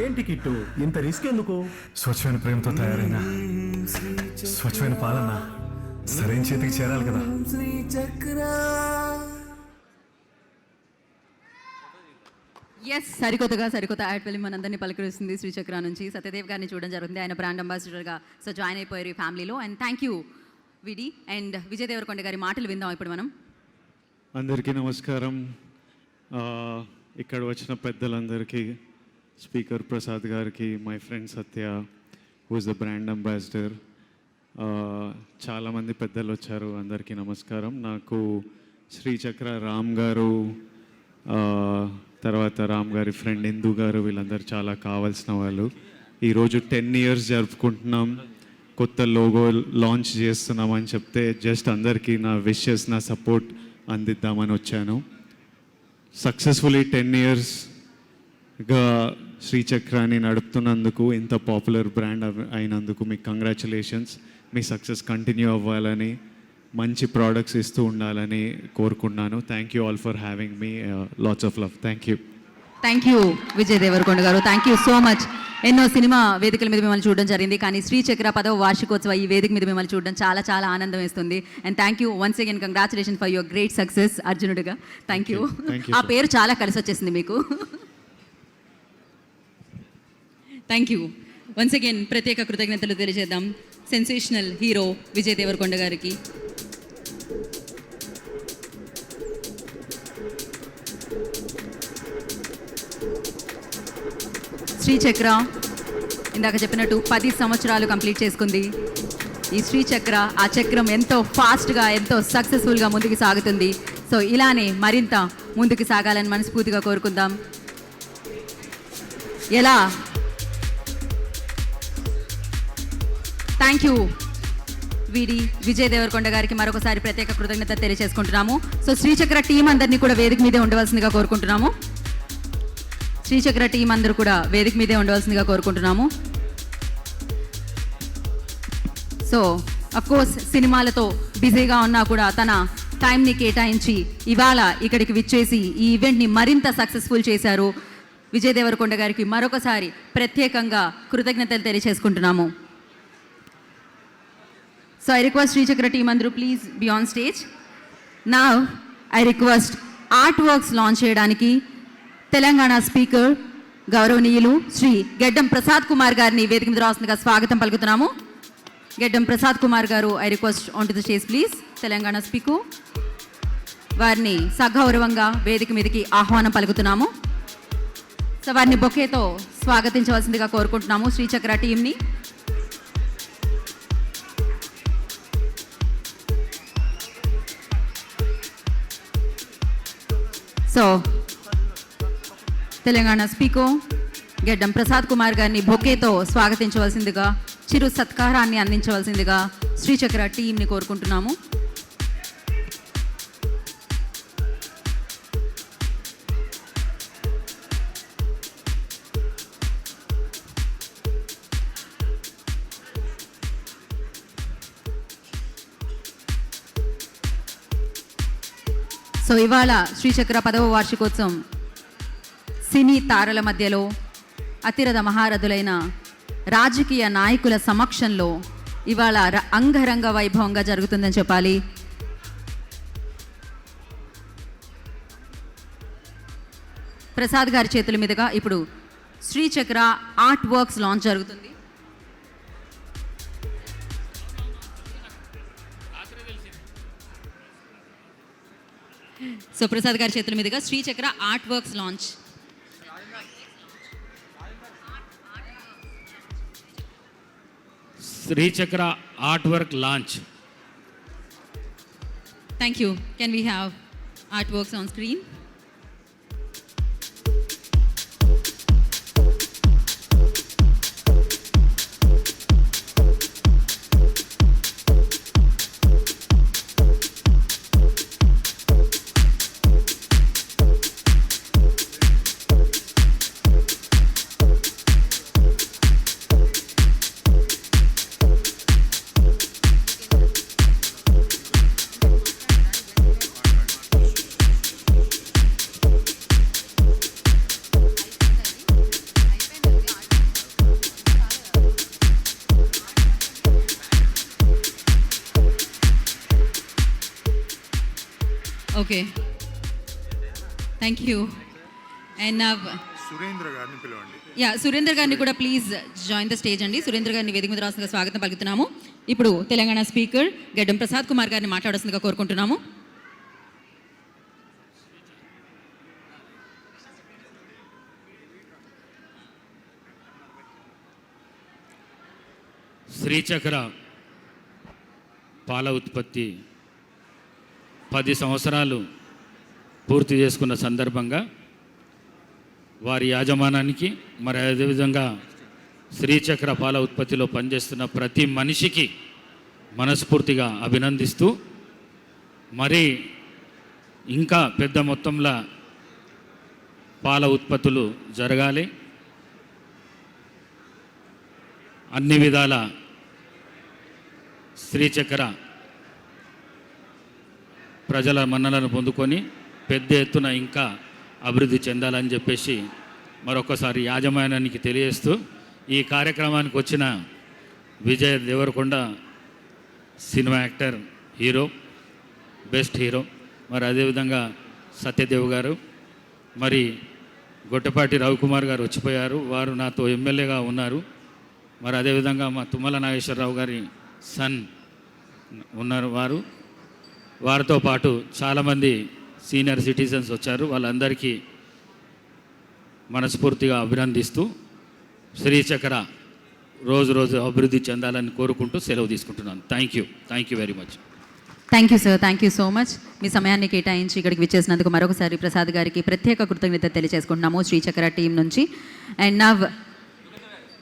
ఏంటి కిట్టు ఇంత రిస్క్ ఎందుకు? స్వచ్ఛమైన ప్రేమతో తయారైన స్వచ్ఛమైన పాలన సరైన చేతికి చేరాలి కదా. ఎస్, సరికొత్త యాడ్ ఫిల్మ్ మనందరినీ పలకరిస్తుంది శ్రీచక్ర నుంచి. సత్యదేవ్ గారిని చూడడం జరుగుతుంది, ఆయన బ్రాండ్ అంబాసిడర్గా సో జాయిన్ అయిపోయారు ఈ ఫ్యామిలీలో. అండ్ థ్యాంక్ యూ విడి. అండ్ విజయ్ దేవరకొండ గారి మాటలు విందాం ఇప్పుడు మనం. అందరికీ నమస్కారం. ఇక్కడ వచ్చిన పెద్దలందరికీ, స్పీకర్ ప్రసాద్ గారికి, my friend Satya who is the brand ambassador, చాలామంది పెద్దలు వచ్చారు, అందరికీ నమస్కారం. నాకు శ్రీచక్ర రామ్ గారు, తర్వాత రామ్ గారి ఫ్రెండ్ ఇందు గారు, వీళ్ళందరూ చాలా కావాల్సిన వాళ్ళు. ఈరోజు 10 years జరుపుకుంటున్నాం, కొత్త లోగో లాంచ్ చేస్తున్నామని చెప్తే జస్ట్ అందరికీ నా విషెస్, నా సపోర్ట్ అందిద్దామని వచ్చాను. సక్సెస్ఫుల్లీ 10 yearsగా శ్రీచక్రాన్ని నడుపుతున్నందుకు, ఇంత పాపులర్ బ్రాండ్ అయినందుకు మీకు కంగ్రాచులేషన్స్. మీ సక్సెస్ కంటిన్యూ అవ్వాలని, మంచి ప్రోడక్ట్స్ ఇస్తూ ఉండాలని కోరుకున్నాను. Thank you all for having me. Lots of love. Thank you. Thank you Vijay Devarakonda garu, thank you so much. ఎన్నో సినిమా వేదికల మీద మిమ్మల్ని చూడడం జరిగింది, కానీ శ్రీచక్ర 10వ వార్షికోత్సవ ఈ వేదిక మీద మిమ్మల్ని చూడడం చాలా చాలా ఆనందం వేస్తుంది. And thank you once again, congratulation for your great success అర్జునుడిగా. Thank you. ఆ పేరు చాలా కలిసి వచ్చేసింది మీకు. Thank you once again. ప్రత్యేక కృతజ్ఞతలు తెలియజేద్దాం సెన్సేషనల్ హీరో విజయ్ దేవరకొండ గారికి. శ్రీచక్ర ఇందాక చెప్పినట్టు 10 సంవత్సరాలు కంప్లీట్ చేసుకుంది. ఈ శ్రీచక్ర, ఆ చక్రం ఎంతో ఫాస్ట్గా, ఎంతో సక్సెస్ఫుల్గా ముందుకు సాగుతుంది. సో ఇలానే మరింత ముందుకు సాగాలని మనస్ఫూర్తిగా కోరుకుందాం. ఎలా? థ్యాంక్ యూ వీడి విజయ్ దేవరకొండ గారికి మరొకసారి ప్రత్యేక కృతజ్ఞత తెలియజేసుకుంటున్నాము. సో శ్రీచక్ర టీం అందరినీ కూడా వేదిక మీదే ఉండవలసిందిగా కోరుకుంటున్నాము. శ్రీచక్ర టీం అందరూ కూడా వేదిక మీదే ఉండవలసిందిగా కోరుకుంటున్నాము. సో అఫ్కోర్స్ సినిమాలతో బిజీగా ఉన్నా కూడా తన టైంని కేటాయించి ఇవాళ ఇక్కడికి విచ్చేసి ఈ ఈవెంట్ని మరింత సక్సెస్ఫుల్ చేశారు. విజయ్ దేవరకొండ గారికి మరొకసారి ప్రత్యేకంగా కృతజ్ఞతలు తెలియజేసుకుంటున్నాము. So I request Srichakra team అందరూ please be on stage. Now I request art works launch చేయడానికి తెలంగాణ స్పీకర్ గౌరవనీయులు శ్రీ గెడ్డం ప్రసాద్ కుమార్ గారిని వేదిక మీద రాస్తుందిగా స్వాగతం పలుకుతున్నాము. గెడ్డం ప్రసాద్ కుమార్ గారు, I request on to the stage please. Telangana speaker వారిని సగౌరవంగా వేదిక మీదకి ఆహ్వానం పలుకుతున్నాము. సో వారిని బొకేతో స్వాగతించవలసిందిగా కోరుకుంటున్నాము శ్రీచక్ర టీంని. సో తెలంగాణ స్పీకర్ గెడ్డం ప్రసాద్ కుమార్ గారిని బొకేతో స్వాగతించవలసిందిగా, చిరు సత్కారాన్ని అందించవలసిందిగా శ్రీచక్ర టీంని కోరుకుంటున్నాము. సో ఇవాళ శ్రీచక్ర 10వ వార్షికోత్సవం సినీ తారల మధ్యలో అతిరథ మహారథులైన రాజకీయ నాయకుల సమక్షంలో ఇవాళ అంగరంగ వైభవంగా జరుగుతుందని చెప్పాలి. ప్రసాద్ గారి చేతుల మీదుగా ఇప్పుడు శ్రీచక్ర ఆర్ట్ వర్క్స్ లాంచ్ జరుగుతుంది. సో ప్రసాద్ గారి చేతుల మీదుగా Srichakra art works launch. Srichakra art work launch. Thank you. Can we have artworks on screen? Okay, thank you. And Surendra గారిని పిలవండి. సురేందర్ గారిని కూడా ప్లీజ్ జాయిన్ ద స్టేజ్ అండి. సురేందర్ గారిని వేదిక మీద రాస్తుందిగా స్వాగతం పలుకుతున్నాము. ఇప్పుడు తెలంగాణ స్పీకర్ గడ్డం ప్రసాద్ కుమార్ గారిని మాట్లాడాల్సిందిగా కోరుకుంటున్నాము. శ్రీచక్ర పాల ఉత్పత్తి 10 సంవత్సరాలు పూర్తి చేసుకున్న సందర్భంగా వారి యాజమానానికి, మరి అదేవిధంగా శ్రీచక్ర పాల ఉత్పత్తిలో పనిచేస్తున్న ప్రతి మనిషికి మనస్ఫూర్తిగా అభినందిస్తూ, మరి ఇంకా పెద్ద మొత్తంలో పాల ఉత్పత్తులు జరగాలి, అన్ని విధాల శ్రీచక్ర ప్రజల మన్ననలను పొందుకొని పెద్ద ఎత్తున ఇంకా అభివృద్ధి చెందాలని చెప్పేసి మరొకసారి యాజమాన్యానికి తెలియజేస్తూ, ఈ కార్యక్రమానికి వచ్చిన Vijay Devarakonda cinema actor, hero, best hero, మరి అదేవిధంగా సత్యదేవ్ గారు, మరి గొట్టపాటి రవికుమార్ గారు వచ్చిపోయారు, వారు నాతో ఎమ్మెల్యేగా ఉన్నారు. మరి అదేవిధంగా మా తుమ్మల నాగేశ్వరరావు గారి సన్ ఉన్నారు, వారితో పాటు చాలామంది సీనియర్ సిటిజన్స్ వచ్చారు. వాళ్ళందరికీ మనస్ఫూర్తిగా అభినందిస్తూ శ్రీచక్ర రోజు రోజు అభివృద్ధి చెందాలని కోరుకుంటూ సెలవు తీసుకుంటున్నాను. Thank you very much. Thank you sir, thank you so much. మీ సమయాన్ని కేటాయించి ఇక్కడికి విచ్చేసినందుకు మరొకసారి ప్రసాద్ గారికి ప్రత్యేక కృతజ్ఞత తెలియజేసుకుంటున్నాము శ్రీచక్ర టీం నుంచి. అండ్ నా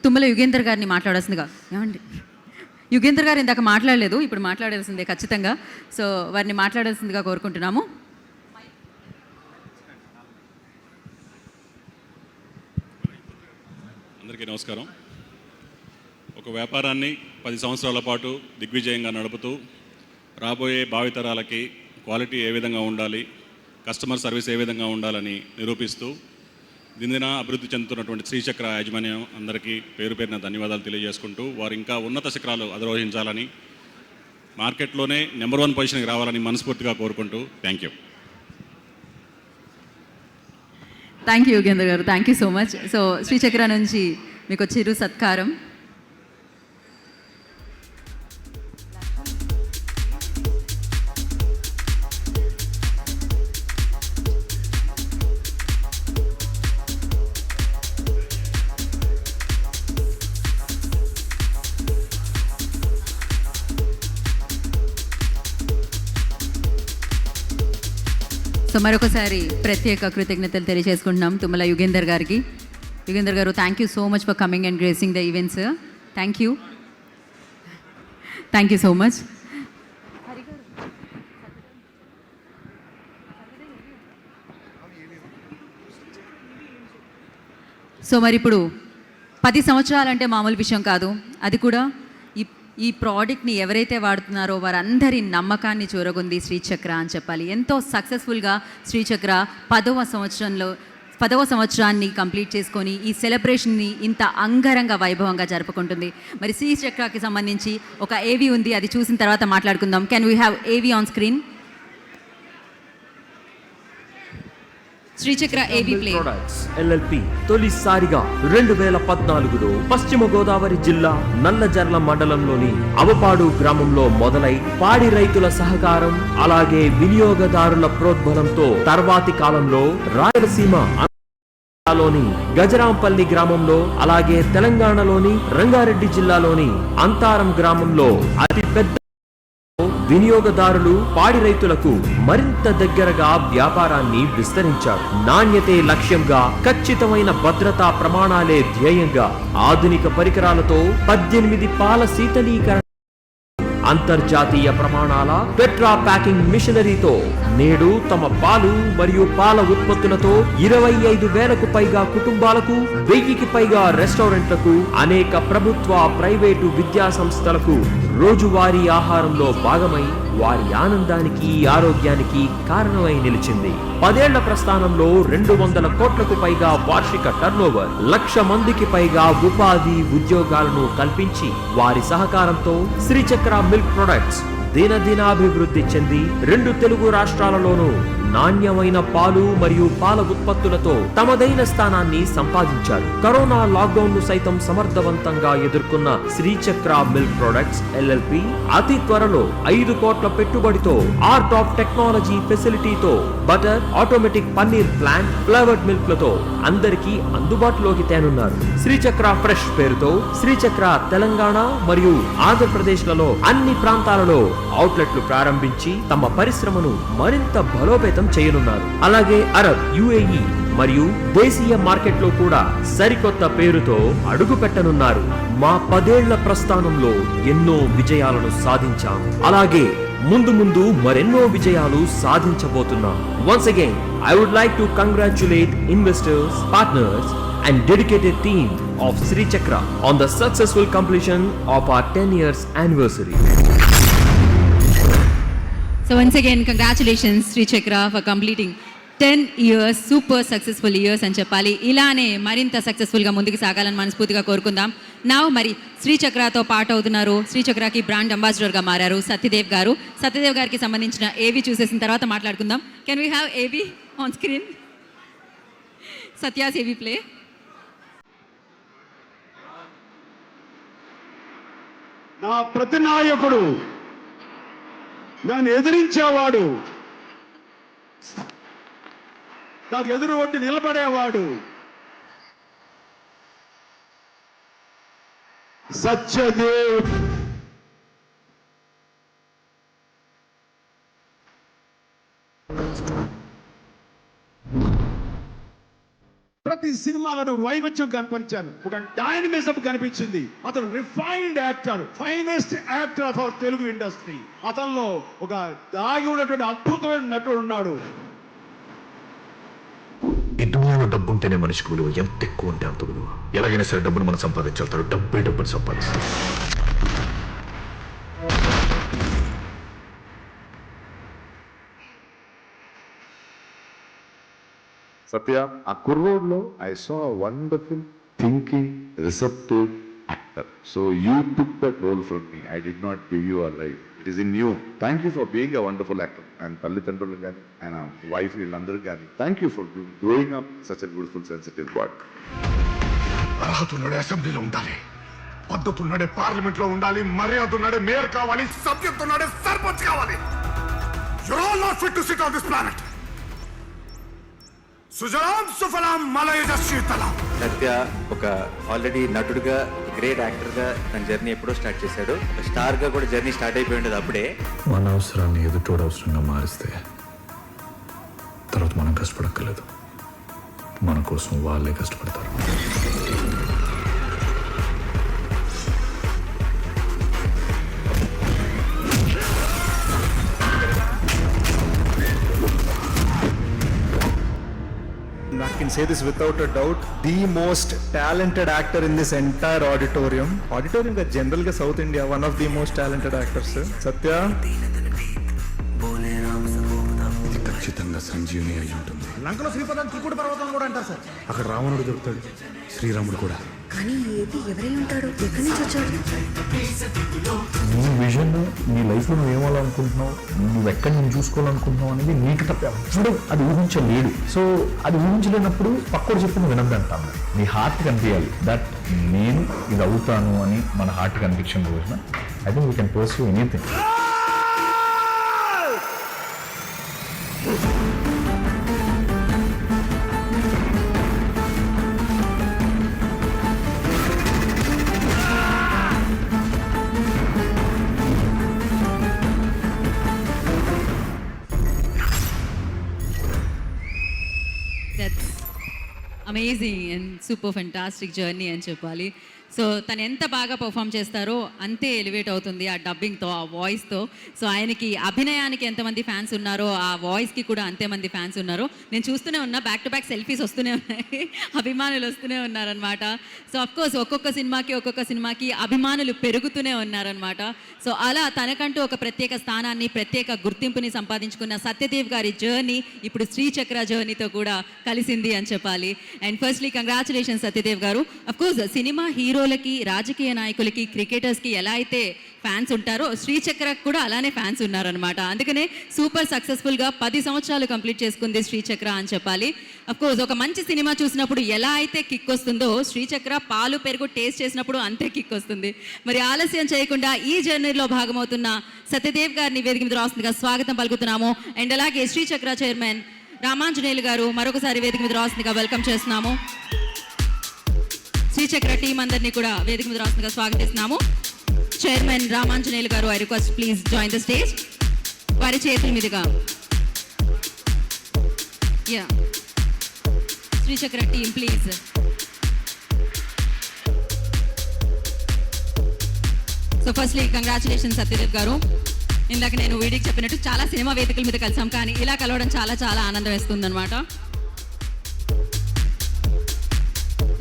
తుమ్మల యుగేందర్ గారిని మాట్లాడాల్సిందిగా. ఏమండి, యుగేందర్ గారు ఇందాక మాట్లాడలేదు, ఇప్పుడు మాట్లాడాల్సిందే ఖచ్చితంగా. సో వారిని మాట్లాడాల్సిందిగా కోరుకుంటున్నాము. అందరికీ నమస్కారం. ఒక వ్యాపారాన్ని 10 సంవత్సరాల పాటు దిగ్విజయంగా నడుపుతూ రాబోయే భావితరాలకి క్వాలిటీ ఏ విధంగా ఉండాలి, కస్టమర్ సర్వీస్ ఏ విధంగా ఉండాలని నిరూపిస్తూ దినదిన అభివృద్ధి చెందుతున్నటువంటి శ్రీచక్ర యాజమాన్యం అందరికీ పేరు పేరున ధన్యవాదాలు తెలియజేసుకుంటూ, వారు ఇంకా ఉన్నత శిఖరాలు అధిరోహించాలని, మార్కెట్లోనే నెంబర్ 1 పొజిషన్కి రావాలని మనస్ఫూర్తిగా కోరుకుంటూ thank you. Thank you Yugender గారు, thank you so much. So Srichakra నుంచి మీకు చిరు సత్కారం. సో మరొకసారి ప్రత్యేక కృతజ్ఞతలు తెలియజేసుకుంటున్నాం తుమ్మల యుగేందర్ గారికి. యుగేందర్ గారు, thank you so much for coming and gracing the events. Thank you so much. So మరి ఇప్పుడు 10 సంవత్సరాలంటే మామూలు విషయం కాదు. అది కూడా ఈ ప్రోడక్ట్ని ఎవరైతే వాడుతున్నారో వారందరి నమ్మకాన్ని చూరగొంది శ్రీచక్ర అని చెప్పాలి. ఎంతో సక్సెస్ఫుల్గా శ్రీచక్ర 10వ సంవత్సరాన్ని కంప్లీట్ చేసుకొని ఈ సెలబ్రేషన్ని ఇంత అంగరంగ వైభవంగా జరుపుకుంటుంది. మరి శ్రీచక్రకి సంబంధించి ఒక ఏవీ ఉంది, అది చూసిన తర్వాత మాట్లాడుకుందాం. కెన్ వీ హ్యావ్ ఏవీ ఆన్ స్క్రీన్? శ్రీచక్ర ఏవీ ప్లే ప్రొడక్ట్స్ LLP తొలిసారిగా 2014లో పశ్చిమ గోదావరి జిల్లా నల్లజర్ల మండలంలోని అవపాడు గ్రామంలో మొదలై పాడి రైతుల సహకారం అలాగే వినియోగదారుల ప్రోద్బలంతో తర్వాతి కాలంలో రాయలసీమ లోని గజరాంపల్లి గ్రామంలో అలాగే తెలంగాణలోని రంగారెడ్డి జిల్లాలోని అంతారం గ్రామంలో అతి పెద్ద వినియోగదారులు పాడి రైతులకు మరింత దగ్గరగా వ్యాపారాన్ని విస్తరించారు. నాణ్యతే లక్ష్యంగా, ఖచ్చితమైన భద్రతా ప్రమాణాలే ధ్యేయంగా ఆధునిక పరికరాలతో 18 పాల శీతలీకరణ, అంతర్జాతీయ ప్రమాణాల పెట్రా ప్యాకింగ్ మిషనరీతో నేడు తమ పాలు మరియు పాల ఉత్పత్తులతో 25,000కు పైగా కుటుంబాలకు, 1000కి పైగా రెస్టారెంట్లకు, అనేక ప్రభుత్వ ప్రైవేటు విద్యా సంస్థలకు రోజువారీ ఆహారంలో భాగమై వారి ఆనందానికి, ఆరోగ్యానికి కారణమై నిలిచింది. 10 ఏళ్ల ప్రస్థానంలో 200 కోట్లకు పైగా వార్షిక టర్నోవర్, 1,00,000 మందికి పైగా ఉపాధి ఉద్యోగాలను కల్పించి వారి సహకారంతో శ్రీచక్ర మిల్క్ ప్రొడక్ట్స్ దినదినాభివృద్ధి చెంది 2 తెలుగు రాష్ట్రాలలోనూ నాణ్యమైన పాలు మరియు పాల ఉత్పత్తులతో తమదైన స్థానాన్ని సంపాదించారు. కరోనా లాక్డౌన్ ను సైతం సమర్థవంతంగా ఎదుర్కొన్న శ్రీచక్ర మిల్క్ ప్రొడక్ట్స్ LLP అతి త్వరలో 5 కోట్ల పెట్టుబడితో ఆర్ట్ ఆఫ్ టెక్నాలజీ ఫెసిలిటీతో butter, automatic paneer plant, flavoured milk లతో అందరికీ అందుబాటులోకి తేనున్నారు. శ్రీచక్ర ఫ్రెష్ పేరుతో శ్రీచక్ర తెలంగాణ మరియు ఆంధ్రప్రదేశ్ లలో అన్ని ప్రాంతాలలో అవుట్లెట్లు ప్రారంభించి తమ పరిశ్రమను మరింత బలోపేతం చేయనున్నారు. అలాగే అరబ్, UAE మరియు దేశీయ మార్కెట్లో కూడా సరికొత్త పేరుతో అడుగు పెట్టనున్నారు. మా 10 ఏళ్ల ప్రస్థానంలో ఎన్నో విజయాలను సాధించాం. అలాగే ముందు మరెన్నో విజయాలు సాధించబోతున్నాం. Once again, I would like to congratulate investors, partners and dedicated team of Sri Chakra on the successful completion of our 10 years anniversary. So once again, congratulations Sri Chakra for completing 10 years, super successful years అని చెప్పాలి. ఇలానే మరింత సక్సెస్ఫుల్గా ముందుకు సాగాలని మనస్ఫూర్తిగా కోరుకుందాం. నా మరి శ్రీ చక్రతో పాటు అవుతున్నారు, శ్రీ చక్రకి బ్రాండ్ అంబాసిడర్గా మారారు సత్యదేవ్ గారు. సత్యదేవ్ గారికి సంబంధించిన ఏవి చూసేసిన తర్వాత మాట్లాడుకుందాం. కెన్ వీ హ్యావ్ ఏవి ఆన్ స్క్రీన్? సత్యాస్ ఏవి ప్లే. నా ప్రతి నాయకుడు, నన్ను ఎదిరించేవాడు, నాకు ఎదురు ఒడ్డి నిలబడేవాడు సత్యదేవ్. ప్రతి సినిమాలను వైవిధ్యం కనిపించాను, ఒక డైనమిజం కనిపించింది. అతను refined actor, finest actor of our Telugu industry. అతనిలో ఒక దాగి ఉన్నటువంటి అద్భుతమైన నటుడు ఉన్నాడు. ఈ దునియాలో డబ్బు ఉంటేనే మనిషికి విలువ, ఎంత ఎక్కువ ఉంటే అంత విలువ. ఎలాగైనా సరే డబ్బును మనం సంపాదించాలి, డబ్బుని సంపాదిస్తాడు. Satya, a kurrodlo, I saw a wonderful, thinking, receptive actor. So you took that role from me. I did not give you a life. It is in you. Thank you for being a wonderful actor. And Tallitandrulu gani, and a wife illandaru gani. Thank you for growing up such a beautiful, sensitive boy. అర్హతున్నడే అసెంబ్లీలో ఉండాలి, పద్ధతున్నడే పార్లమెంట్ లో ఉండాలి, మర్యాదన్నడే మేయర్ కావాలి, సభ్యత్తున్నడే సర్పంచ్ కావాలి. You're all not fit to sit on this planet. సుజలాం సుఫలాం మలయజ శీతలం. సత్య ఒక ఆల్రెడీ నటుడుగా, గ్రేట్ యాక్టర్గా తన జర్నీ ఎప్పుడో స్టార్ట్ చేశాడు. స్టార్గా కూడా జర్నీ స్టార్ట్ అయిపోయి ఉండదు అప్పుడే. మన అవసరాన్ని ఎదుటోడు అవసరంగా మారిస్తే తర్వాత మనం కష్టపడక్కర్లేదు, మన కోసం వాళ్ళే కష్టపడతారు. I can say this without a doubt, the most talented actor in this entire auditorium గా జనరల్ గా south India, one of the most talented actors. సత్య ఖచ్చితంగా సంజీవని అయి ఉంటుంది. లంకలో శ్రీపదం త్రికుట పర్వతం కూడా అంటారు సార్. అక్కడ రావణుడు దొరుకుతాడు, శ్రీరాముడు కూడా. కానీ ఏది ఎవరై ఉంటాడు, ఎక్కడి నుంచి వచ్చాడు? నీ విజన్, నీ లైఫ్లో నువ్వు ఏమాలనుకుంటున్నావు, నువ్వు ఎక్కడి నుంచి చూసుకోవాలనుకుంటున్నావు అనేది నీకు తప్ప ఎప్పుడు అది ఊహించలేడు. సో అది ఊహించలేనప్పుడు పక్కడు చెప్పిన వినద్దంటాను. నీ హార్ట్ కనిపించాలి దట్ నేను ఇది అవుతాను అని. మన హార్ట్ కనిపించిన రోజున I think we can pursue anything. That's amazing and super fantastic journey అని చెప్పాలి. సో తను ఎంత బాగా పర్ఫామ్ చేస్తారో అంతే ఎలివేట్ అవుతుంది ఆ డబ్బింగ్తో, ఆ వాయిస్తో. సో ఆయనకి అభినయానికి ఎంతమంది ఫ్యాన్స్ ఉన్నారో ఆ వాయిస్కి కూడా అంతేమంది ఫ్యాన్స్ ఉన్నారు. నేను చూస్తూనే ఉన్నా, బ్యాక్ టు బ్యాక్ సెల్ఫీస్ వస్తూనే ఉన్నాయి, అభిమానులు వస్తూనే ఉన్నారనమాట. సో అఫ్కోర్స్ ఒక్కొక్క సినిమాకి అభిమానులు పెరుగుతూనే ఉన్నారనమాట. సో అలా తనకంటూ ఒక ప్రత్యేక స్థానాన్ని, ప్రత్యేక గుర్తింపుని సంపాదించుకున్న సత్యదేవ్ గారి జర్నీ ఇప్పుడు శ్రీచక్ర జర్నీతో కూడా కలిసింది అని చెప్పాలి. అండ్ ఫస్ట్లీ కంగ్రాచులేషన్స్ సత్యదేవ్ గారు. అఫ్కోర్స్ సినిమా హీరోలకి, రాజకీయ నాయకులకి, క్రికెటర్స్కి ఎలా అయితే ఫ్యాన్స్ ఉంటారో శ్రీచక్రకు కూడా అలానే ఫ్యాన్స్ ఉన్నారనమాట. అందుకనే సూపర్ సక్సెస్ఫుల్గా 10 సంవత్సరాలు కంప్లీట్ చేసుకుంది శ్రీచక్ర అని చెప్పాలి. కోర్స్ ఒక మంచి సినిమా చూసినప్పుడు ఎలా అయితే కిక్ వస్తుందో శ్రీచక్ర పాలు పెరుగు టేస్ట్ చేసినప్పుడు అంతే కిక్ వస్తుంది. మరి ఆలస్యం చేయకుండా ఈ జర్నీలో భాగమవుతున్న సత్యదేవ్ గారిని వేదిక మీద రాస్తుందిగా స్వాగతం పలుకుతున్నాము. అండ్ అలాగే శ్రీచక్ర చైర్మన్ రామాంజనేయులు గారు మరొకసారి వేదిక మీద రాస్తుందిగా వెల్కమ్ చేస్తున్నాము. శ్రీచక్ర టీం అందరినీ కూడా వేదిక మీద రాస్తుందిగా స్వాగతిస్తున్నాము. చైర్మన్ రామాంజనేయులు గారు, I request please join the stage. వారి చేతుల మీదుగా Srichakra team please. So firstly congratulation Satyadev గారు. ఇందాక నేను వీడియోకి చెప్పినట్టు చాలా సినిమా వేదికల మీద కలిసాం, కానీ ఇలా కలవడం చాలా చాలా ఆనందం వేస్తుంది అనమాట.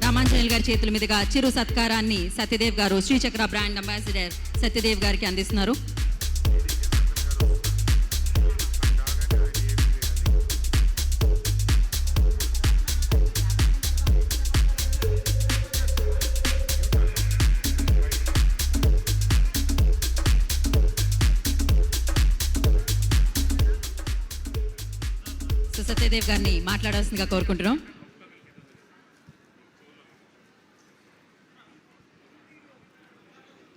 రామాంజనేయులు గారి చేతుల మీదుగా చిరు సత్కారాన్ని సత్యదేవ్ గారు, శ్రీచక్ర బ్రాండ్ అంబాసిడర్ సత్యదేవ్ గారికి అందిస్తున్నారు. సో సత్యదేవ్ గారిని మాట్లాడాల్సిందిగా కోరుకుంటున్నాం.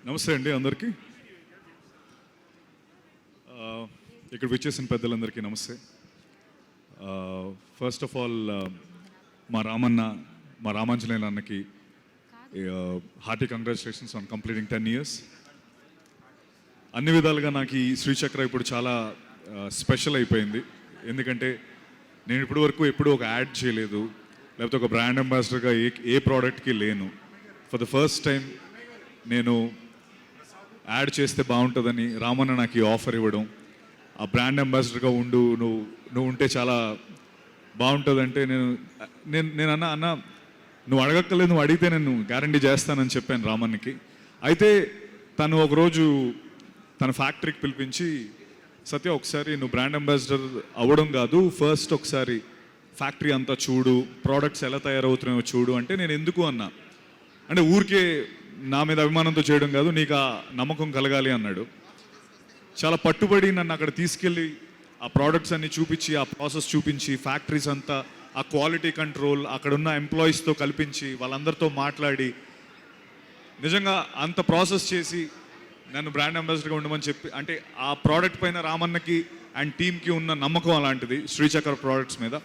నమస్తే అండి అందరికీ. ఇక్కడ విచ్చేసిన పెద్దలందరికీ నమస్తే. ఫస్ట్ ఆఫ్ ఆల్ మా రామాంజనేయులు అన్నకి hearty congratulations on completing 10 years. అన్ని విధాలుగా నాకు ఈ శ్రీచక్ర ఇప్పుడు చాలా స్పెషల్ అయిపోయింది. ఎందుకంటే నేను ఇప్పటి వరకు ఎప్పుడూ ఒక యాడ్ చేయలేదు, లేకపోతే ఒక బ్రాండ్ అంబాసిడర్గా ఏ ప్రోడక్ట్కి లేను. ఫర్ ద ఫస్ట్ టైం నేను యాడ్ చేస్తే బాగుంటుందని రామన్న నాకు ఈ ఆఫర్ ఇవ్వడం, ఆ బ్రాండ్ అంబాసిడర్గా నువ్వు ఉంటే చాలా బాగుంటుందంటే నేను అన్న నువ్వు అడగక్కర్లేదు, నువ్వు అడిగితే నేను గ్యారంటీ చేస్తానని చెప్పాను రామన్నకి. అయితే తను ఒకరోజు తన ఫ్యాక్టరీకి పిలిపించి, సత్య ఒకసారి నువ్వు బ్రాండ్ అంబాసిడర్ అవ్వడం కాదు, ఫస్ట్ ఒకసారి ఫ్యాక్టరీ అంతా చూడు, ప్రోడక్ట్స్ ఎలా తయారవుతున్నాయో చూడు అంటే నేను ఎందుకు అన్నా. అంటే ఊరికే నా మీద అభిమానంతో చేయడం కాదు, నీకు ఆ నమ్మకం కలగాలి అన్నాడు. చాలా పట్టుబడి నన్ను అక్కడ తీసుకెళ్ళి ఆ ప్రోడక్ట్స్ అన్ని చూపించి, ఆ ప్రాసెస్ చూపించి, ఫ్యాక్టరీస్ అంతా, ఆ క్వాలిటీ కంట్రోల్, అక్కడ ఉన్న ఎంప్లాయీస్తో కల్పించి, వాళ్ళందరితో మాట్లాడి, నిజంగా అంత ప్రాసెస్ చేసి నన్ను బ్రాండ్ అంబాసిడర్గా ఉండమని చెప్పి, అంటే ఆ ప్రోడక్ట్ పైన రామన్నకి అండ్ టీమ్కి ఉన్న నమ్మకం అలాంటిది శ్రీచక్ర ప్రోడక్ట్స్ మీద.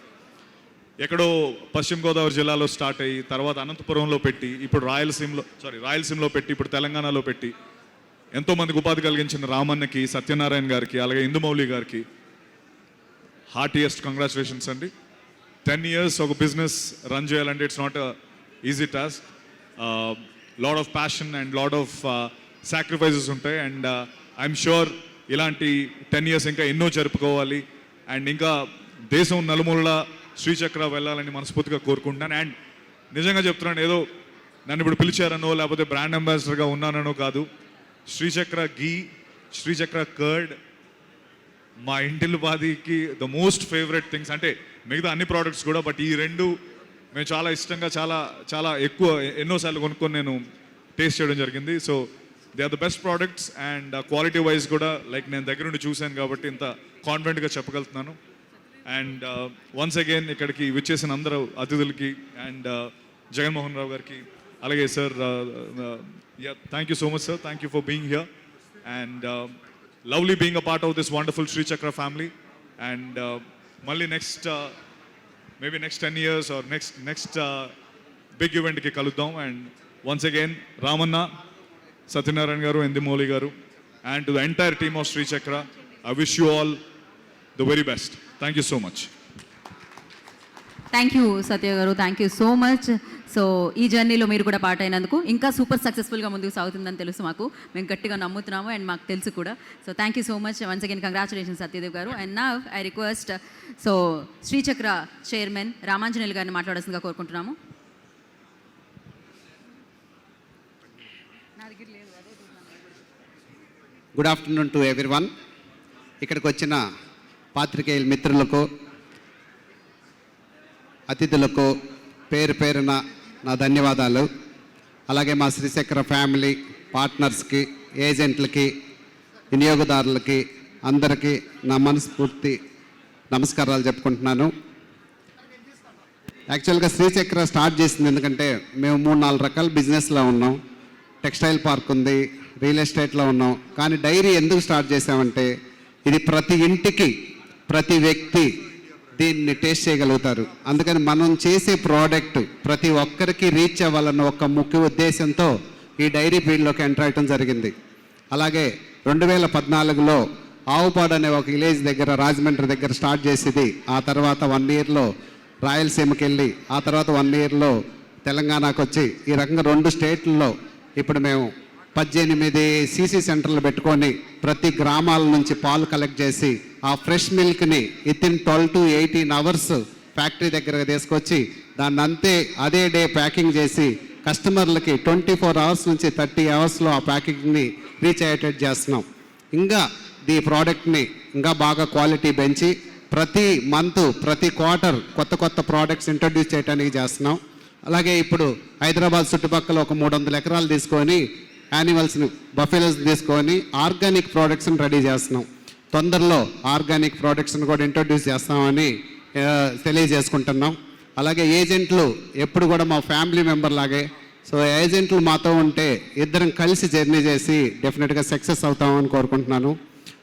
ఎక్కడో పశ్చిమ గోదావరి జిల్లాలో స్టార్ట్ అయ్యి తర్వాత అనంతపురంలో పెట్టి, ఇప్పుడు రాయలసీమలో పెట్టి, ఇప్పుడు తెలంగాణలో పెట్టి ఎంతోమందికి ఉపాధి కలిగించిన రామన్నకి, సత్యనారాయణ గారికి, అలాగే ఇందుమౌళి గారికి హార్టియెస్ట్ కంగ్రాచులేషన్స్ అండి. 10 years ఒక బిజినెస్ రన్ చేయాలంటే it's not easy task. Lot of passion and lot of sacrifices ఉంటాయి. అండ్ ఐఎమ్ షూర్ ఇలాంటి 10 years ఇంకా ఎన్నో జరుపుకోవాలి. అండ్ ఇంకా దేశం నలుమూలలా శ్రీచక్ర వెళ్ళాలని మనస్ఫూర్తిగా కోరుకుంటున్నాను. అండ్ నిజంగా చెప్తున్నాను, ఏదో నన్ను ఇప్పుడు పిలిచారనో లేకపోతే బ్రాండ్ అంబాసిడర్గా ఉన్నానో కాదు. శ్రీచక్ర గీ, శ్రీచక్ర కర్డ్ మా ఇంటిల్లిపాదికి ద మోస్ట్ ఫేవరెట్ థింగ్స్. అంటే మిగతా అన్ని ప్రోడక్ట్స్ కూడా, బట్ ఈ రెండు మేము చాలా ఇష్టంగా చాలా చాలా ఎక్కువ ఎన్నోసార్లు కొనుక్కొని నేను టేస్ట్ చేయడం జరిగింది. So they are the best products and quality wise కూడా లైక్ నేను దగ్గరుండి చూశాను కాబట్టి ఇంత కాన్ఫిడెంట్గా చెప్పగలుగుతున్నాను. అండ్ వన్స్ అగైన్ ఇక్కడికి విచ్చేసిన అందరూ అతిథులకి అండ్ జగన్మోహన్ రావు గారికి, అలాగే sir thank you so much sir, thank you for being here and lovely being a part of this wonderful Srichakra family. And మళ్ళీ maybe next 10 years or next big ఈవెంట్కి కలుద్దాం. And once again Ramanna, Satyanarayana గారు, ఇందుమౌళి గారు and to the entire team of Srichakra, I wish you all the very best. Thank you so much. Thank you Satya గారు, thank you so much. So ఈ జర్నీలో మీరు కూడా పార్ట్ అయినందుకు ఇంకా సూపర్ సక్సెస్ఫుల్గా ముందుకు సాగుతుందని తెలుసు మాకు, మేము గట్టిగా నమ్ముతున్నాము అండ్ మాకు తెలుసు కూడా. So thank you so much once again, congratulations Satyadev గారు. And now I request so Srichakra chairman Ramanjaneyulu గారిని మాట్లాడాల్సిందిగా కోరుకుంటున్నాము. Good afternoon to everyone. ఇక్కడికి వచ్చిన పాత్రికేయుల మిత్రులకు, అతిథులకు పేరు పేరున నా ధన్యవాదాలు. అలాగే మా శ్రీచక్ర ఫ్యామిలీ పార్ట్నర్స్కి, ఏజెంట్లకి, వినియోగదారులకి అందరికీ నా మనస్ఫూర్తి నమస్కారాలు చెప్పుకుంటున్నాను. యాక్చువల్గా శ్రీచక్ర స్టార్ట్ చేసింది ఎందుకంటే మేము 3-4 రకాల బిజినెస్లో ఉన్నాం. టెక్స్టైల్ పార్క్ ఉంది, రియల్ ఎస్టేట్లో ఉన్నాం. కానీ డైరీ ఎందుకు స్టార్ట్ చేసామంటే ఇది ప్రతి ఇంటికి ప్రతి వ్యక్తి దీన్ని టేస్ట్ చేయగలుగుతారు. అందుకని మనం చేసే ప్రోడక్ట్ ప్రతి ఒక్కరికి రీచ్ అవ్వాలన్న ఒక ముఖ్య ఉద్దేశంతో ఈ డైరీ ఫీల్డ్లోకి ఎంటర్ అవ్వడం జరిగింది. అలాగే 2014లో ఆవుపాడు అనే ఒక విలేజ్ దగ్గర రాజమండ్రి దగ్గర స్టార్ట్ చేసేది. ఆ తర్వాత 1 ఇయర్లో రాయలసీమకి వెళ్ళి ఆ తర్వాత 1 ఇయర్లో తెలంగాణకు వచ్చి ఈ రకంగా 2 స్టేట్లలో ఇప్పుడు మేము 18 సీసీ సెంటర్లు పెట్టుకొని ప్రతి గ్రామాల నుంచి పాలు కలెక్ట్ చేసి ఆ ఫ్రెష్ మిల్క్ని వితిన్ 12 to 18 అవర్స్ ఫ్యాక్టరీ దగ్గరకు తీసుకొచ్చి దాన్ని అంతే అదే డే ప్యాకింగ్ చేసి కస్టమర్లకి 24 అవర్స్ నుంచి 30 అవర్స్లో ఆ ప్యాకింగ్ని రీచ్ అయ్యేటట్టు చేస్తున్నాం. ఇంకా ఈ ప్రోడక్ట్ని ఇంకా బాగా క్వాలిటీ పెంచి ప్రతి మంత్ ప్రతి క్వార్టర్ కొత్త ప్రోడక్ట్స్ ఇంట్రడ్యూస్ చేయడానికి చేస్తున్నాం. అలాగే ఇప్పుడు హైదరాబాద్ చుట్టుపక్కల ఒక 300 ఎకరాలు తీసుకొని యానిమల్స్ని బఫెలోస్ తీసుకొని ఆర్గానిక్ ప్రోడక్ట్స్ని రెడీ చేస్తున్నాం. తొందరలో ఆర్గానిక్ ప్రోడక్ట్స్ని కూడా ఇంట్రడ్యూస్ చేస్తామని తెలియజేసుకుంటున్నాం. అలాగే ఏజెంట్లు ఎప్పుడు కూడా మా ఫ్యామిలీ మెంబర్ లాగే. సో ఏజెంట్లు మాతో ఉంటే ఇద్దరం కలిసి జర్నీ చేసి డెఫినెట్గా సక్సెస్ అవుతామని కోరుకుంటున్నాను.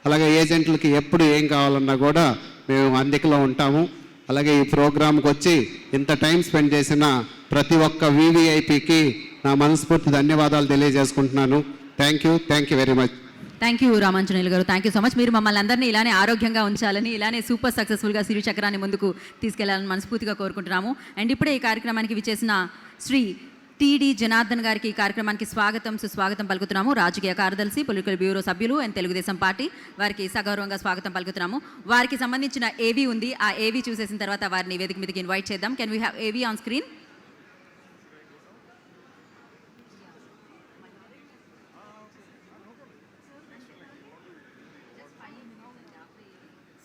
అలాగే ఏజెంట్లకి ఎప్పుడు ఏం కావాలన్నా కూడా మేము అందుకలో ఉంటాము. అలాగే ఈ ప్రోగ్రామ్కి వచ్చి ఇంత టైం స్పెండ్ చేసిన ప్రతి ఒక్క వివిఐపికి నా మనస్ఫూర్తి ధన్యవాదాలు తెలియజేసుకుంటున్నాను. Thank you very much. Thank you Ramanjaneyulu గారు, థ్యాంక్ యూ సో మచ్. మీరు మమ్మల్ని అందరినీ ఇలానే ఆరోగ్యంగా ఉంచాలని, ఇలానే సూపర్ సక్సెస్ఫుల్గా శ్రీచక్రాన్ని ముందుకు తీసుకెళ్లాలని మనస్ఫూర్తిగా కోరుకుంటున్నాము. అండ్ ఇప్పుడే ఈ కార్యక్రమానికి విచ్చేసిన శ్రీ టీడీ జనార్దన్ గారికి ఈ కార్యక్రమానికి స్వాగతం సుస్వాగతం పలుకుతున్నాము. రాజకీయ కార్యదర్శి, పొలిటికల్ బ్యూరో సభ్యులు అండ్ తెలుగుదేశం పార్టీ వారికి సగౌరవంగా స్వాగతం పలుకుతున్నాము. వారికి సంబంధించిన ఏవీ ఉంది, ఆ ఏవీ చూసేసిన తర్వాత వారిని వేదిక మీదకి ఇన్వైట్ చేద్దాం. కెన్ వీ హ్యావ్ ఏవీ ఆన్ స్క్రీన్?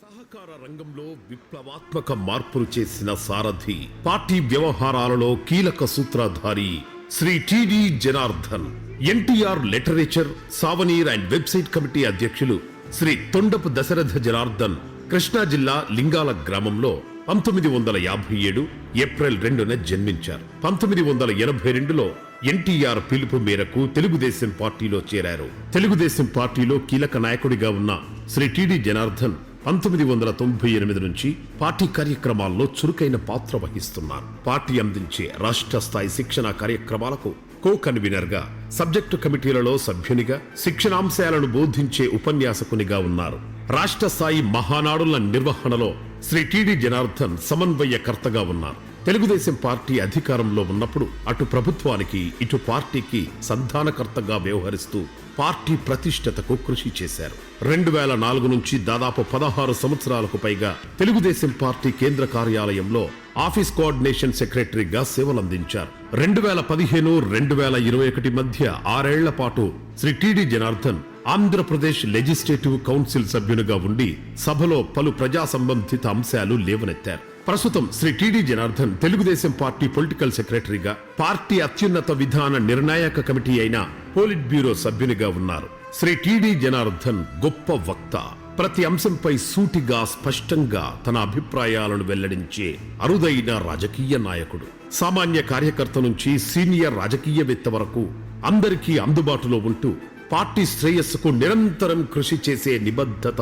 సహకార రంగంలో విప్లవాత్మక మార్పులు చేసిన సారథి, పార్టీ వ్యవహారాలలో కీలక సూత్రధారి Shri TD Janardhan, NTR literature, souvenir and website committee అధ్యక్షులు శ్రీ తొండపు దశరథ జనార్దన్ కృష్ణా జిల్లా లింగాల గ్రామంలో 1957 ఏప్రిల్ 2న జన్మించారు. 1982లో ఎన్టీఆర్ పిలుపు మేరకు తెలుగుదేశం పార్టీలో చేరారు. తెలుగుదేశం పార్టీలో కీలక నాయకుడిగా ఉన్న శ్రీ టిడి జనార్దన్ 1998 నుంచి పార్టీ కార్యక్రమాల్లో చురుకైన పాత్ర వహిస్తున్నారు. పార్టీ అందించే రాష్ట్ర స్థాయి శిక్షణ కార్యక్రమాలకు కో కన్వీనర్ గా, సబ్జెక్టు కమిటీలలో సభ్యునిగా, శిక్షణాంశాలను బోధించే ఉపన్యాసకునిగా ఉన్నారు. రాష్ట్ర స్థాయి మహానాడుల నిర్వహణలో శ్రీ టిడి జనార్దన్ సమన్వయకర్తగా ఉన్నారు. తెలుగుదేశం పార్టీ అధికారంలో ఉన్నప్పుడు అటు ప్రభుత్వానికి ఇటు పార్టీకి సంధానకర్తగా వ్యవహరిస్తూ పార్టీ ప్రతిష్టతకు కృషి చేశారు. 2004 నుంచి దాదాపు 16 సంవత్సరాలకు పైగా తెలుగుదేశం పార్టీ కేంద్ర కార్యాలయంలో ఆఫీస్ కోఆర్డినేషన్ సెక్రటరీగా సేవలందించారు. 2015-2021 మధ్య 6 ఏళ్ల పాటు Shri TD Janardhan Andhra Pradesh legislative council సభ్యునిగా ఉండి సభలో పలు ప్రజా సంబంధిత అంశాలు లేవనెత్తారు. ప్రస్తుతం Shri TD Janardhan Telugu Desam party political సెక్రటరీగా, పార్టీ అత్యున్నత విధాన నిర్ణాయక కమిటీ అయిన పోలిట్ బ్యూరో సభ్యునిగా ఉన్నారు. శ్రీ టిడి జనార్దన్ గొప్ప వక్త, ప్రతి అంశంపై సూటిగా స్పష్టంగా తన అభిప్రాయాలను వెల్లడించే అరుదైన రాజకీయ నాయకుడు. సామాన్య కార్యకర్త నుంచి సీనియర్ రాజకీయవేత్త వరకు అందరికీ అందుబాటులో ఉంటూ పార్టీ శ్రేయస్సుకు నిరంతరం కృషి చేసే నిబద్ధత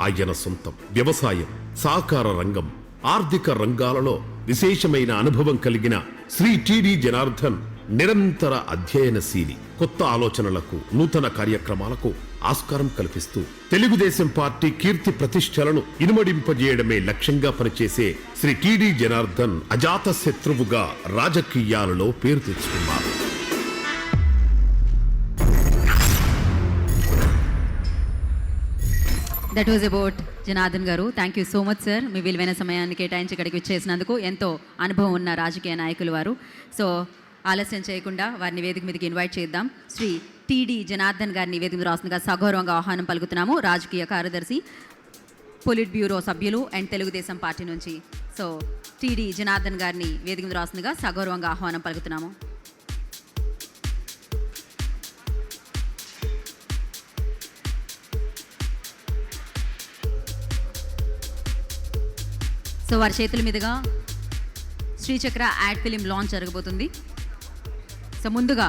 ఆయన సొంతం. వ్యవసాయం, సహకార రంగం, ఆర్థిక రంగాలలో విశేషమైన అనుభవం కలిగిన శ్రీ టిడి జనార్దన్ నిరంతర అధ్యయనశీలి. కొత్త ఆలోచనలకు, నూతన కార్యక్రమాలకు ఆస్కారం కల్పిస్తూ తెలుగుదేశం పార్టీ కీర్తి ప్రతిష్టలను ఇనుమడింపజేయడమే లక్ష్యంగా పనిచేసే శ్రీ టిడి జనార్దన్ అజాత శత్రువుగా రాజకీయాలలో పేరు తెచ్చుకున్నారు. దట్ వాజ్ అబౌట్ జనార్దన్ గారు. Thank you so much sir, మీ విలువైన సమయాన్ని కేటాయించి ఇక్కడికి వచ్చేసినందుకు. ఎంతో అనుభవం ఉన్న రాజకీయ నాయకులు వారు. సో ఆలస్యం చేయకుండా వారిని వేదిక మీదకి ఇన్వైట్ చేద్దాం. శ్రీ టిడి జనార్దన్ గారిని వేదిక మీద రాస్తుండగా సగౌరవంగా ఆహ్వానం పలుకుతున్నాము. రాజకీయ కార్యదర్శి, పొలిట్ బ్యూరో సభ్యులు అండ్ తెలుగుదేశం పార్టీ నుంచి. సో టిడి జనార్దన్ గారిని వేదిక మీద రాస్తుండగా సగౌరవంగా ఆహ్వానం పలుకుతున్నాము. సో వారి చేతుల మీదుగా శ్రీచక్ర యాడ్ ఫిలిం లాంచ్ జరగబోతుంది. సో ముందుగా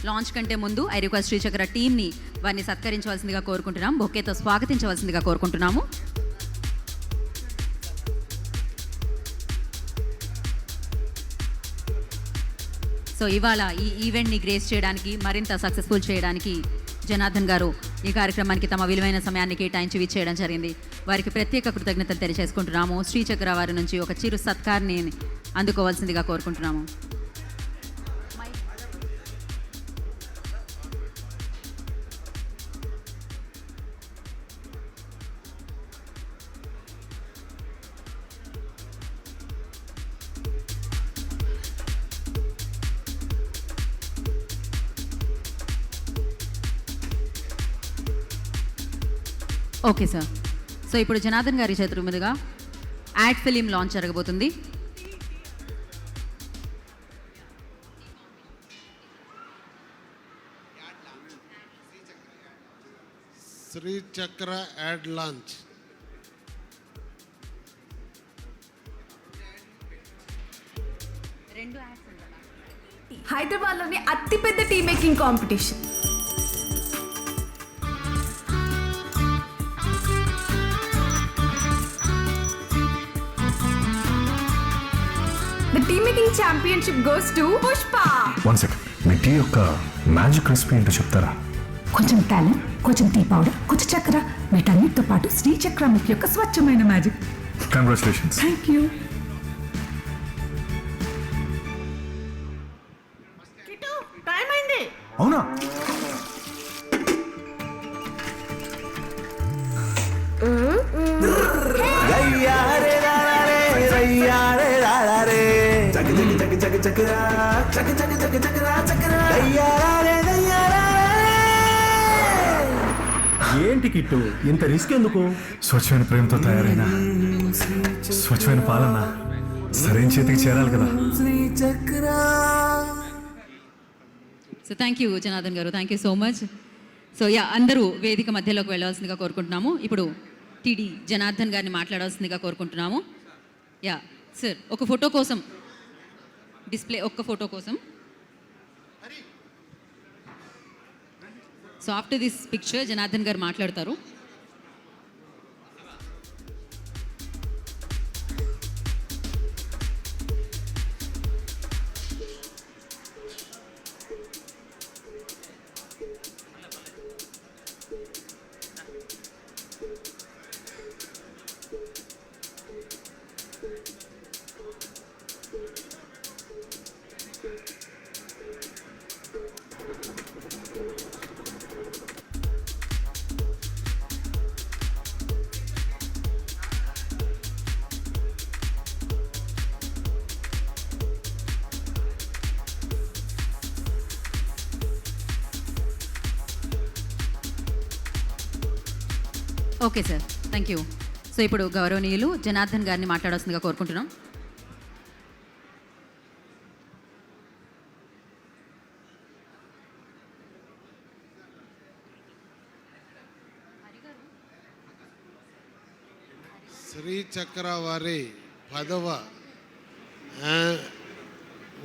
లాంచ్ కంటే ముందు ఐ రిక్వెస్ట్ శ్రీచక్ర టీమ్ని వారిని సత్కరించవలసిందిగా కోరుకుంటున్నాం, బొకేతో స్వాగతించవలసిందిగా కోరుకుంటున్నాము. సో ఇవాళ ఈ ఈవెంట్ని గ్రేస్ చేయడానికి, మరింత సక్సెస్ఫుల్ చేయడానికి జనార్దన్ గారు ఈ కార్యక్రమానికి తమ విలువైన సమయాన్ని కేటాయించి విచ్చేయడం జరిగింది. వారికి ప్రత్యేక కృతజ్ఞతలు తెలియజేసుకుంటున్నాము. శ్రీచక్ర వారి నుంచి ఒక చిరు సత్కారాన్ని అందుకోవాల్సిందిగా కోరుకుంటున్నాము. Okay sir. సో ఇప్పుడు జనార్దన్ గారి చేతుల మీదుగా యాడ్ ఫిలిం లాంచ్ జరగబోతుంది. Srichakra ad launch. హైదరాబాద్లోని అతిపెద్ద tea making competition. The tea making championship goes to Pushpa. One second, మీ టీ యొక్క మ్యాజిక్ రెసిపీ ఏంటో చెప్తారా? కొంచెం టాలెంట్, కొంచెం టీ పౌడర్, కొంచెం చక్కెర, వీటన్నిటితో పాటు శ్రీచక్ర మిల్క్ యొక్క స్వచ్ఛమైన magic. Congratulations. Thank you. Time అయింది. అవునా? ఏంటి కిట్టు, ఇంత రిస్క్ ఎందుకు? స్వచ్ఛమైన ప్రేమతో తయారైన స్వచ్ఛమైన పాలన సరైన చేతికి చేరాలి కదా. సో థ్యాంక్ యూ జనార్దన్ గారు, thank you so much. So yeah, అందరూ వేదిక మధ్యలోకి వెళ్ళవలసిందిగా కోరుకుంటున్నాము. ఇప్పుడు టీడీ జనార్దన్ గారిని మాట్లాడాల్సిందిగా కోరుకుంటున్నాము. యా సార్, ఒక ఫోటో కోసం డిస్ప్లే, ఒక్క ఫోటో కోసం. So after this picture Janardhan గారు మాట్లాడతారు. Okay sir, thank you. So ఇప్పుడు గౌరవనీయులు జనార్దన్ గారిని మాట్లాడాల్సిందిగా కోరుకుంటున్నాం. శ్రీచక్ర వారి 10వ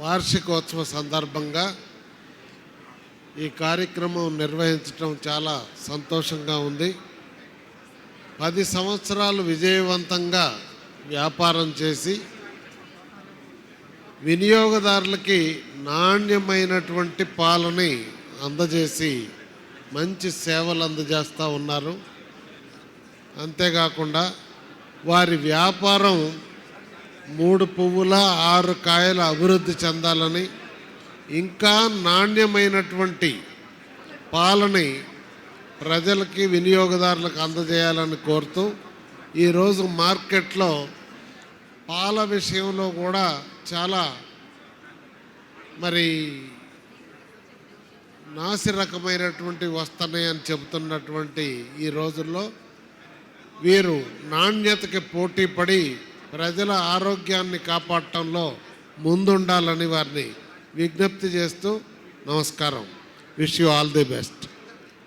వార్షికోత్సవ సందర్భంగా ఈ కార్యక్రమం నిర్వహించడం చాలా సంతోషంగా ఉంది. 10 సంవత్సరాలు విజయవంతంగా వ్యాపారం చేసి వినియోగదారులకి నాణ్యమైనటువంటి పాలని అందజేసి మంచి సేవలు అందజేస్తూ ఉన్నారు. అంతేకాకుండా వారి వ్యాపారం 3 పువ్వుల 6 కాయల అభివృద్ధి చెందాలని, ఇంకా నాణ్యమైనటువంటి పాలని ప్రజలకి వినియోగదారులకు అందజేయాలని కోరుతూ ఈరోజు మార్కెట్లో పాల విషయంలో కూడా చాలా నాసిరకమైనటువంటి వస్తున్నాయని చెబుతున్నటువంటి ఈ రోజుల్లో వీరు నాణ్యతకి పోటీ పడి ప్రజల ఆరోగ్యాన్ని కాపాడటంలో ముందుండాలని వారిని విజ్ఞప్తి చేస్తూ నమస్కారం. Wish you all the best.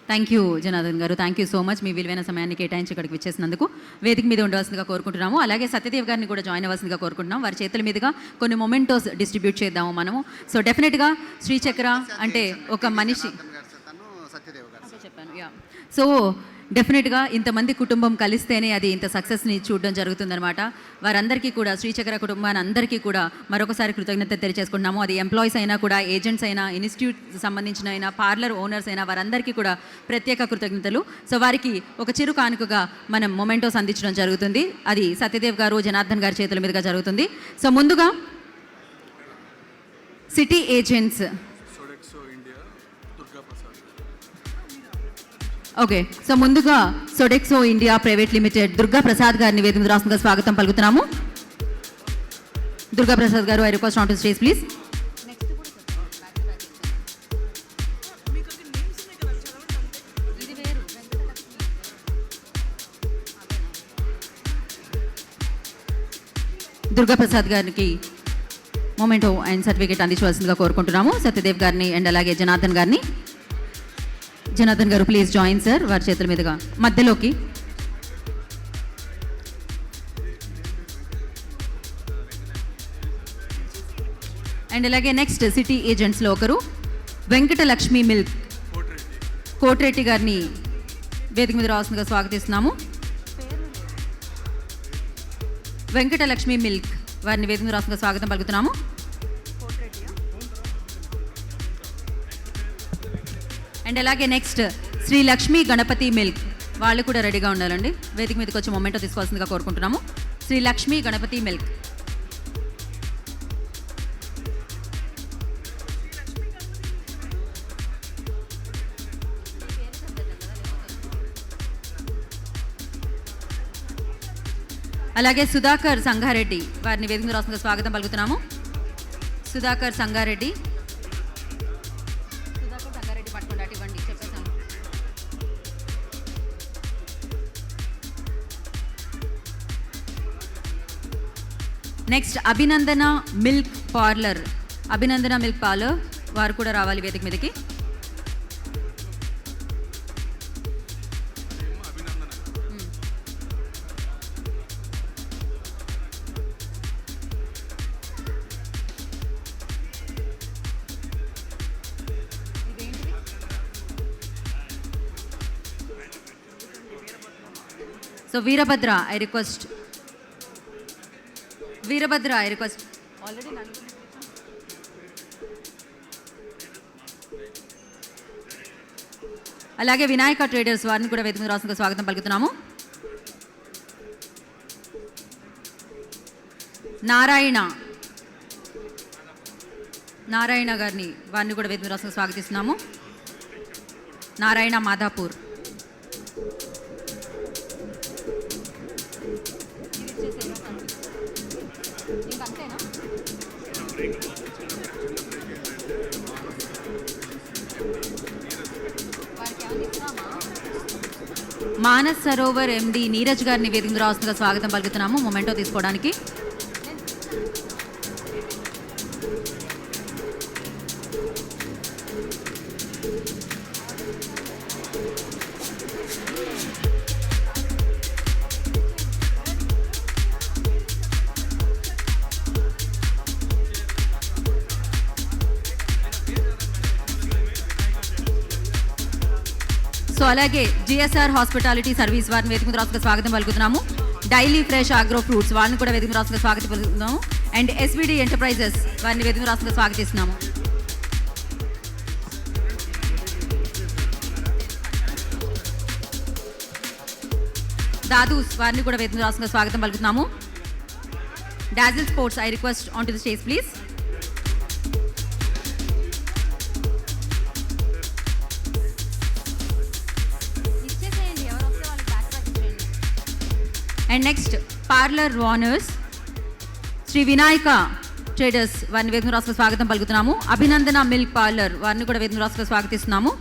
Thank you Janardhan గారు, థ్యాంక్ యూ సో మచ్ మీ విలువైన సమయాన్ని కేటాయించి ఇక్కడికి విచ్చేసినందుకు. వేదిక మీద ఉండవలసిందిగా కోరుకుంటున్నాము. అలాగే సత్యదేవ్ గారిని కూడా జాయిన్ అవ్వాల్సిందిగా కోరుకుంటున్నాం. వారి చేతుల మీదుగా కొన్ని మొమెంటోస్ డిస్ట్రిబ్యూట్ చేద్దాము మనము. సో డెఫినెట్గా శ్రీచక్ర అంటే ఒక మనిషి చెప్పాను. యా, సో డెఫినెట్గా ఇంతమంది కుటుంబం కలిస్తేనే అది ఇంత సక్సెస్ని చూడడం జరుగుతుందన్నమాట. వారందరికీ కూడా శ్రీచక్ర కుటుంబాన్ని అందరికీ కూడా మరొకసారి కృతజ్ఞత తెలియజేసుకుంటున్నాము. అది ఎంప్లాయీస్ అయినా కూడా, ఏజెంట్స్ అయినా, ఇన్స్టిట్యూట్ సంబంధించిన అయినా, పార్లర్ ఓనర్స్ అయినా, వారందరికీ కూడా ప్రత్యేక కృతజ్ఞతలు. సో వారికి ఒక చిరు కానుకగా మనం మొమెంటోస్ అందించడం జరుగుతుంది. అది సత్యదేవ్ గారు, జనార్దన్ గారి చేతుల మీదుగా జరుగుతుంది. సో ముందుగా సిటీ ఏజెంట్స్, ఓకే, సో ముందుగా Sodexo India private limited Durga Prasad గారిని వేదిక మీద రాష్ట్రంగా స్వాగతం పలుకుతున్నాము. దుర్గా ప్రసాద్ గారు, I request on to stage please. Durga Prasad గారికి మొమెంటో అండ్ సర్టిఫికేట్ అందించవలసిందిగా కోరుకుంటున్నాము. సత్యదేవ్ గారిని అండ్ అలాగే జనార్దన్ గారిని. జనార్దన్ గారు ప్లీజ్ జాయిన్ సార్, వారి చేతుల మీదుగా మధ్యలోకి. అండ్ అలాగే నెక్స్ట్ సిటీ ఏజెంట్స్లో ఒకరు వెంకటలక్ష్మి మిల్క్ కోటిరెడ్డి గారిని వేదిక మీద రావాల్సిందిగా స్వాగతిస్తున్నాము. వెంకటలక్ష్మి మిల్క్ వారిని వేదిక మీద రావాల్సిందిగా స్వాగతం పలుకుతున్నాము. అండ్ అలాగే నెక్స్ట్ శ్రీ లక్ష్మీ గణపతి మిల్క్, వాళ్ళు కూడా రెడీగా ఉండాలండి. వేదిక మీదకి వచ్చి మొమెంటో తీసుకోవాల్సిందిగా కోరుకుంటున్నాము. శ్రీ లక్ష్మీ గణపతి మిల్క్. అలాగే సుధాకర్ సంగారెడ్డి వారిని వేదిక మీద రాష్ట్రంగా స్వాగతం పలుకుతున్నాము. సుధాకర్ సంగారెడ్డి. నెక్స్ట్ అభినందన మిల్క్ పార్లర్, అభినందన మిల్క్ పార్లర్ వారు కూడా రావాలి వేదిక మీదకి. So Veerabhadra, I request already అలాగే వినాయక ట్రేడర్స్ వారిని కూడా వేదిక మీద రాష్ట్రంగా స్వాగతం పలుకుతున్నాము. నారాయణ గారిని వారిని కూడా వేదిక మీద రాష్ట్రంగా స్వాగతిస్తున్నాము. నారాయణ మాధాపూర్. మానస్ సరోవర్ ఎండి నీరజ్ గారిని వేదిక మీద రాష్ట్రంగా స్వాగతం పలుకుతున్నాము మొమెంటో తీసుకోవడానికి. సో అలాగే జిఎస్ఆర్ హాస్పిటాలిటీ సర్వీస్ వారిని వేదిక మీద రాష్ట్రంగా స్వాగతం పలుకుతున్నాము. డైలీ ఫ్రెష్ ఆగ్రో ఫ్రూట్స్ వారిని కూడా వేదిక మీద రాష్ట్రంగా స్వాగతం పలుకుతున్నాము. అండ్ ఎస్విడి ఎంటర్ప్రైజెస్ వారిని వేదిక మీద రాష్ట్రంగా స్వాగతిస్తున్నాము. దాదూస్ వారిని కూడా వేదిక మీద రాష్ట్రంగా స్వాగతం పలుకుతున్నాము. Dazzle sports, I request on to the stage please. And next parlour owners Shri Vinayaka traders వారిని వేదిక రాష్ట్రంగా స్వాగతం పలుకుతున్నాము. అభినందన మిల్క్ పార్లర్ వారిని కూడా వేదిక రాష్ట్రంగా స్వాగతిస్తున్నాము.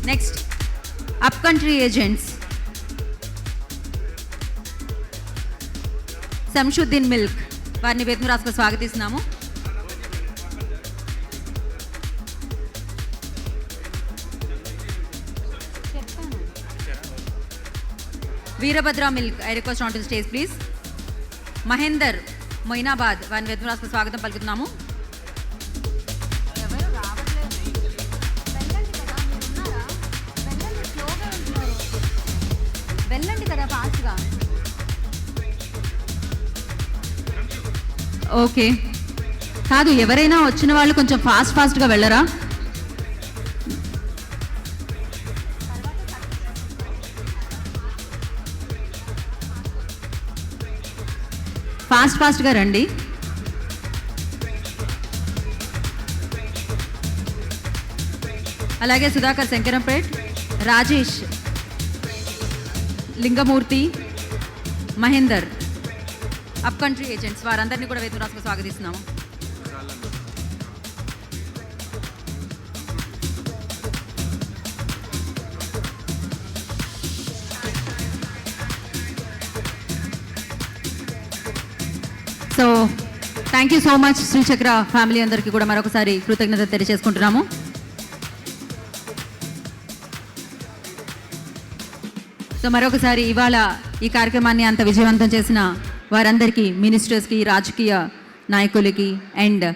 Next up country agents Shamsuddin milk వారిని వేదిక రాష్ట్రంగా స్వాగతిస్తున్నాము. Veerabhadra milk, I request on to the stage please. Mahender Moinabad, వారిని వేదమురాసుకు స్వాగతం పలుకుతున్నాము. వెళ్ళండి కదా ఫాస్ట్గా. ఓకే, కాదు ఎవరైనా వచ్చిన వాళ్ళు కొంచెం ఫాస్ట్గా వెళ్ళరా? ఫాస్ట్గా రండి. అలాగే Sudhakar Shankarampet, Rajesh, Lingamurthy, Mahender, up country agents, వారందరినీ కూడా వేదమురాసుకు స్వాగతిస్తున్నాము. So thank you so much Srichakra family అందరికీ కూడా మరొకసారి కృతజ్ఞత తెలియజేసుకుంటున్నాము. సో మరొకసారి ఇవాళ ఈ కార్యక్రమాన్ని అంత విజయవంతం చేసిన వారందరికీ, మినిస్టర్స్కి, రాజకీయ నాయకులకి అండ్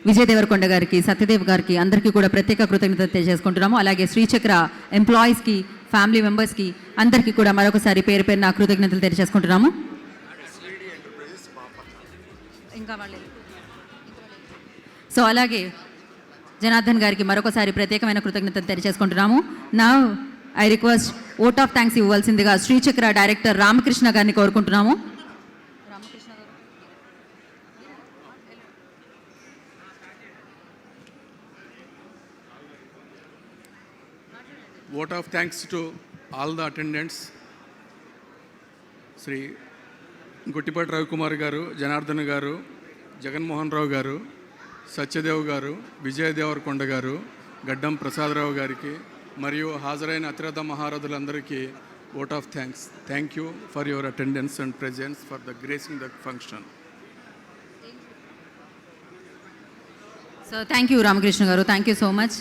విజయ్ దేవరకొండ గారికి, సత్యదేవ్ గారికి అందరికీ కూడా ప్రత్యేక కృతజ్ఞత తెలియజేసుకుంటున్నాము. అలాగే శ్రీచక్ర ఎంప్లాయీస్కి, ఫ్యామిలీ మెంబర్స్కి అందరికీ కూడా మరొకసారి పేరు పేరున కృతజ్ఞతలు తెలియజేసుకుంటున్నాము. ఇంకా వాళ్ళు సో అలాగే జనార్దన్ గారికి మరొకసారి ప్రత్యేకమైన కృతజ్ఞతలు తెలియజేసుకుంటున్నాము. నా I request vote of thanks ఇవ్వాల్సిందిగా శ్రీచక్ర డైరెక్టర్ రామకృష్ణ గారిని కోరుకుంటున్నాము. Vote of thanks to all the attendants. Shri Guttipati Ravikumar గారు, జనార్దన్ గారు, జగన్మోహన్ రావు గారు, సత్యదేవ్ గారు, విజయ్ దేవరకొండ గారు, గడ్డం ప్రసాదరావు గారికి మరియు హాజరైన అతిరథ మహారథులందరికీ vote of thanks. Thank you for your attendance and presence for the gracing the function. So thank you Ramakrishna గారు, thank you so much.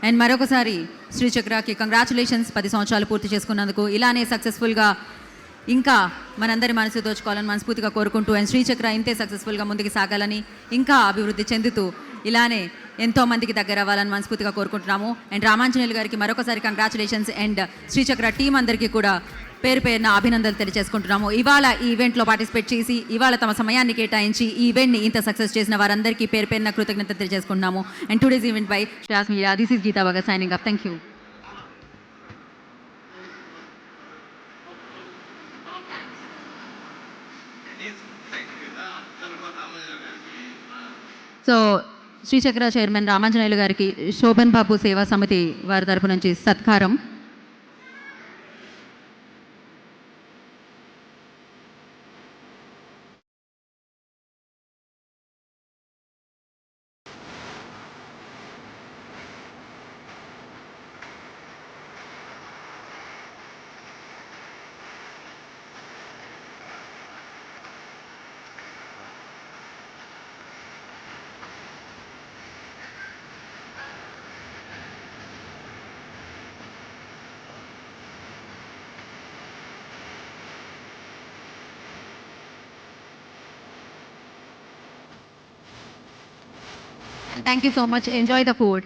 And మరొకసారి శ్రీచక్రకి కంగ్రాచులేషన్స్, 10 సంవత్సరాలు పూర్తి చేసుకున్నందుకు. ఇలానే సక్సెస్ఫుల్గా ఇంకా మనందరి మనసు దోచుకోవాలని మనస్ఫూర్తిగా కోరుకుంటూ, అండ్ శ్రీచక్ర ఇంతే సక్సెస్ఫుల్గా ముందుకు సాగాలని, ఇంకా అభివృద్ధి చెందుతూ ఇలానే ఎంతో మందికి దగ్గర అవ్వాలని మనస్ఫూర్తిగా కోరుకుంటున్నాము. అండ్ రామాంజనేయులు గారికి మరొకసారి కంగ్రాచులేషన్స్ అండ్ శ్రీచక్ర టీం అందరికీ కూడా పేరు పేరున అభినందనలు తెలియజేసుకుంటున్నాము. ఇవాళ ఈ ఈవెంట్లో పార్టిసిపేట్ చేసి ఇవాళ తమ సమయాన్ని కేటాయించి ఈ ఈవెంట్ని ఇంత సక్సెస్ చేసిన వారందరికీ పేరు పేరున కృతజ్ఞత తెలియజేసుకుంటున్నాము. And today's event by Shreyas media, this is Geeta Bhagat signing up. Thank you. So Srichakra chairman Ramanjaneyulu గారికి శోభన్ బాబు సేవా సమితి వారి తరపు నుంచి సత్కారం. Thank you so much. Enjoy the food.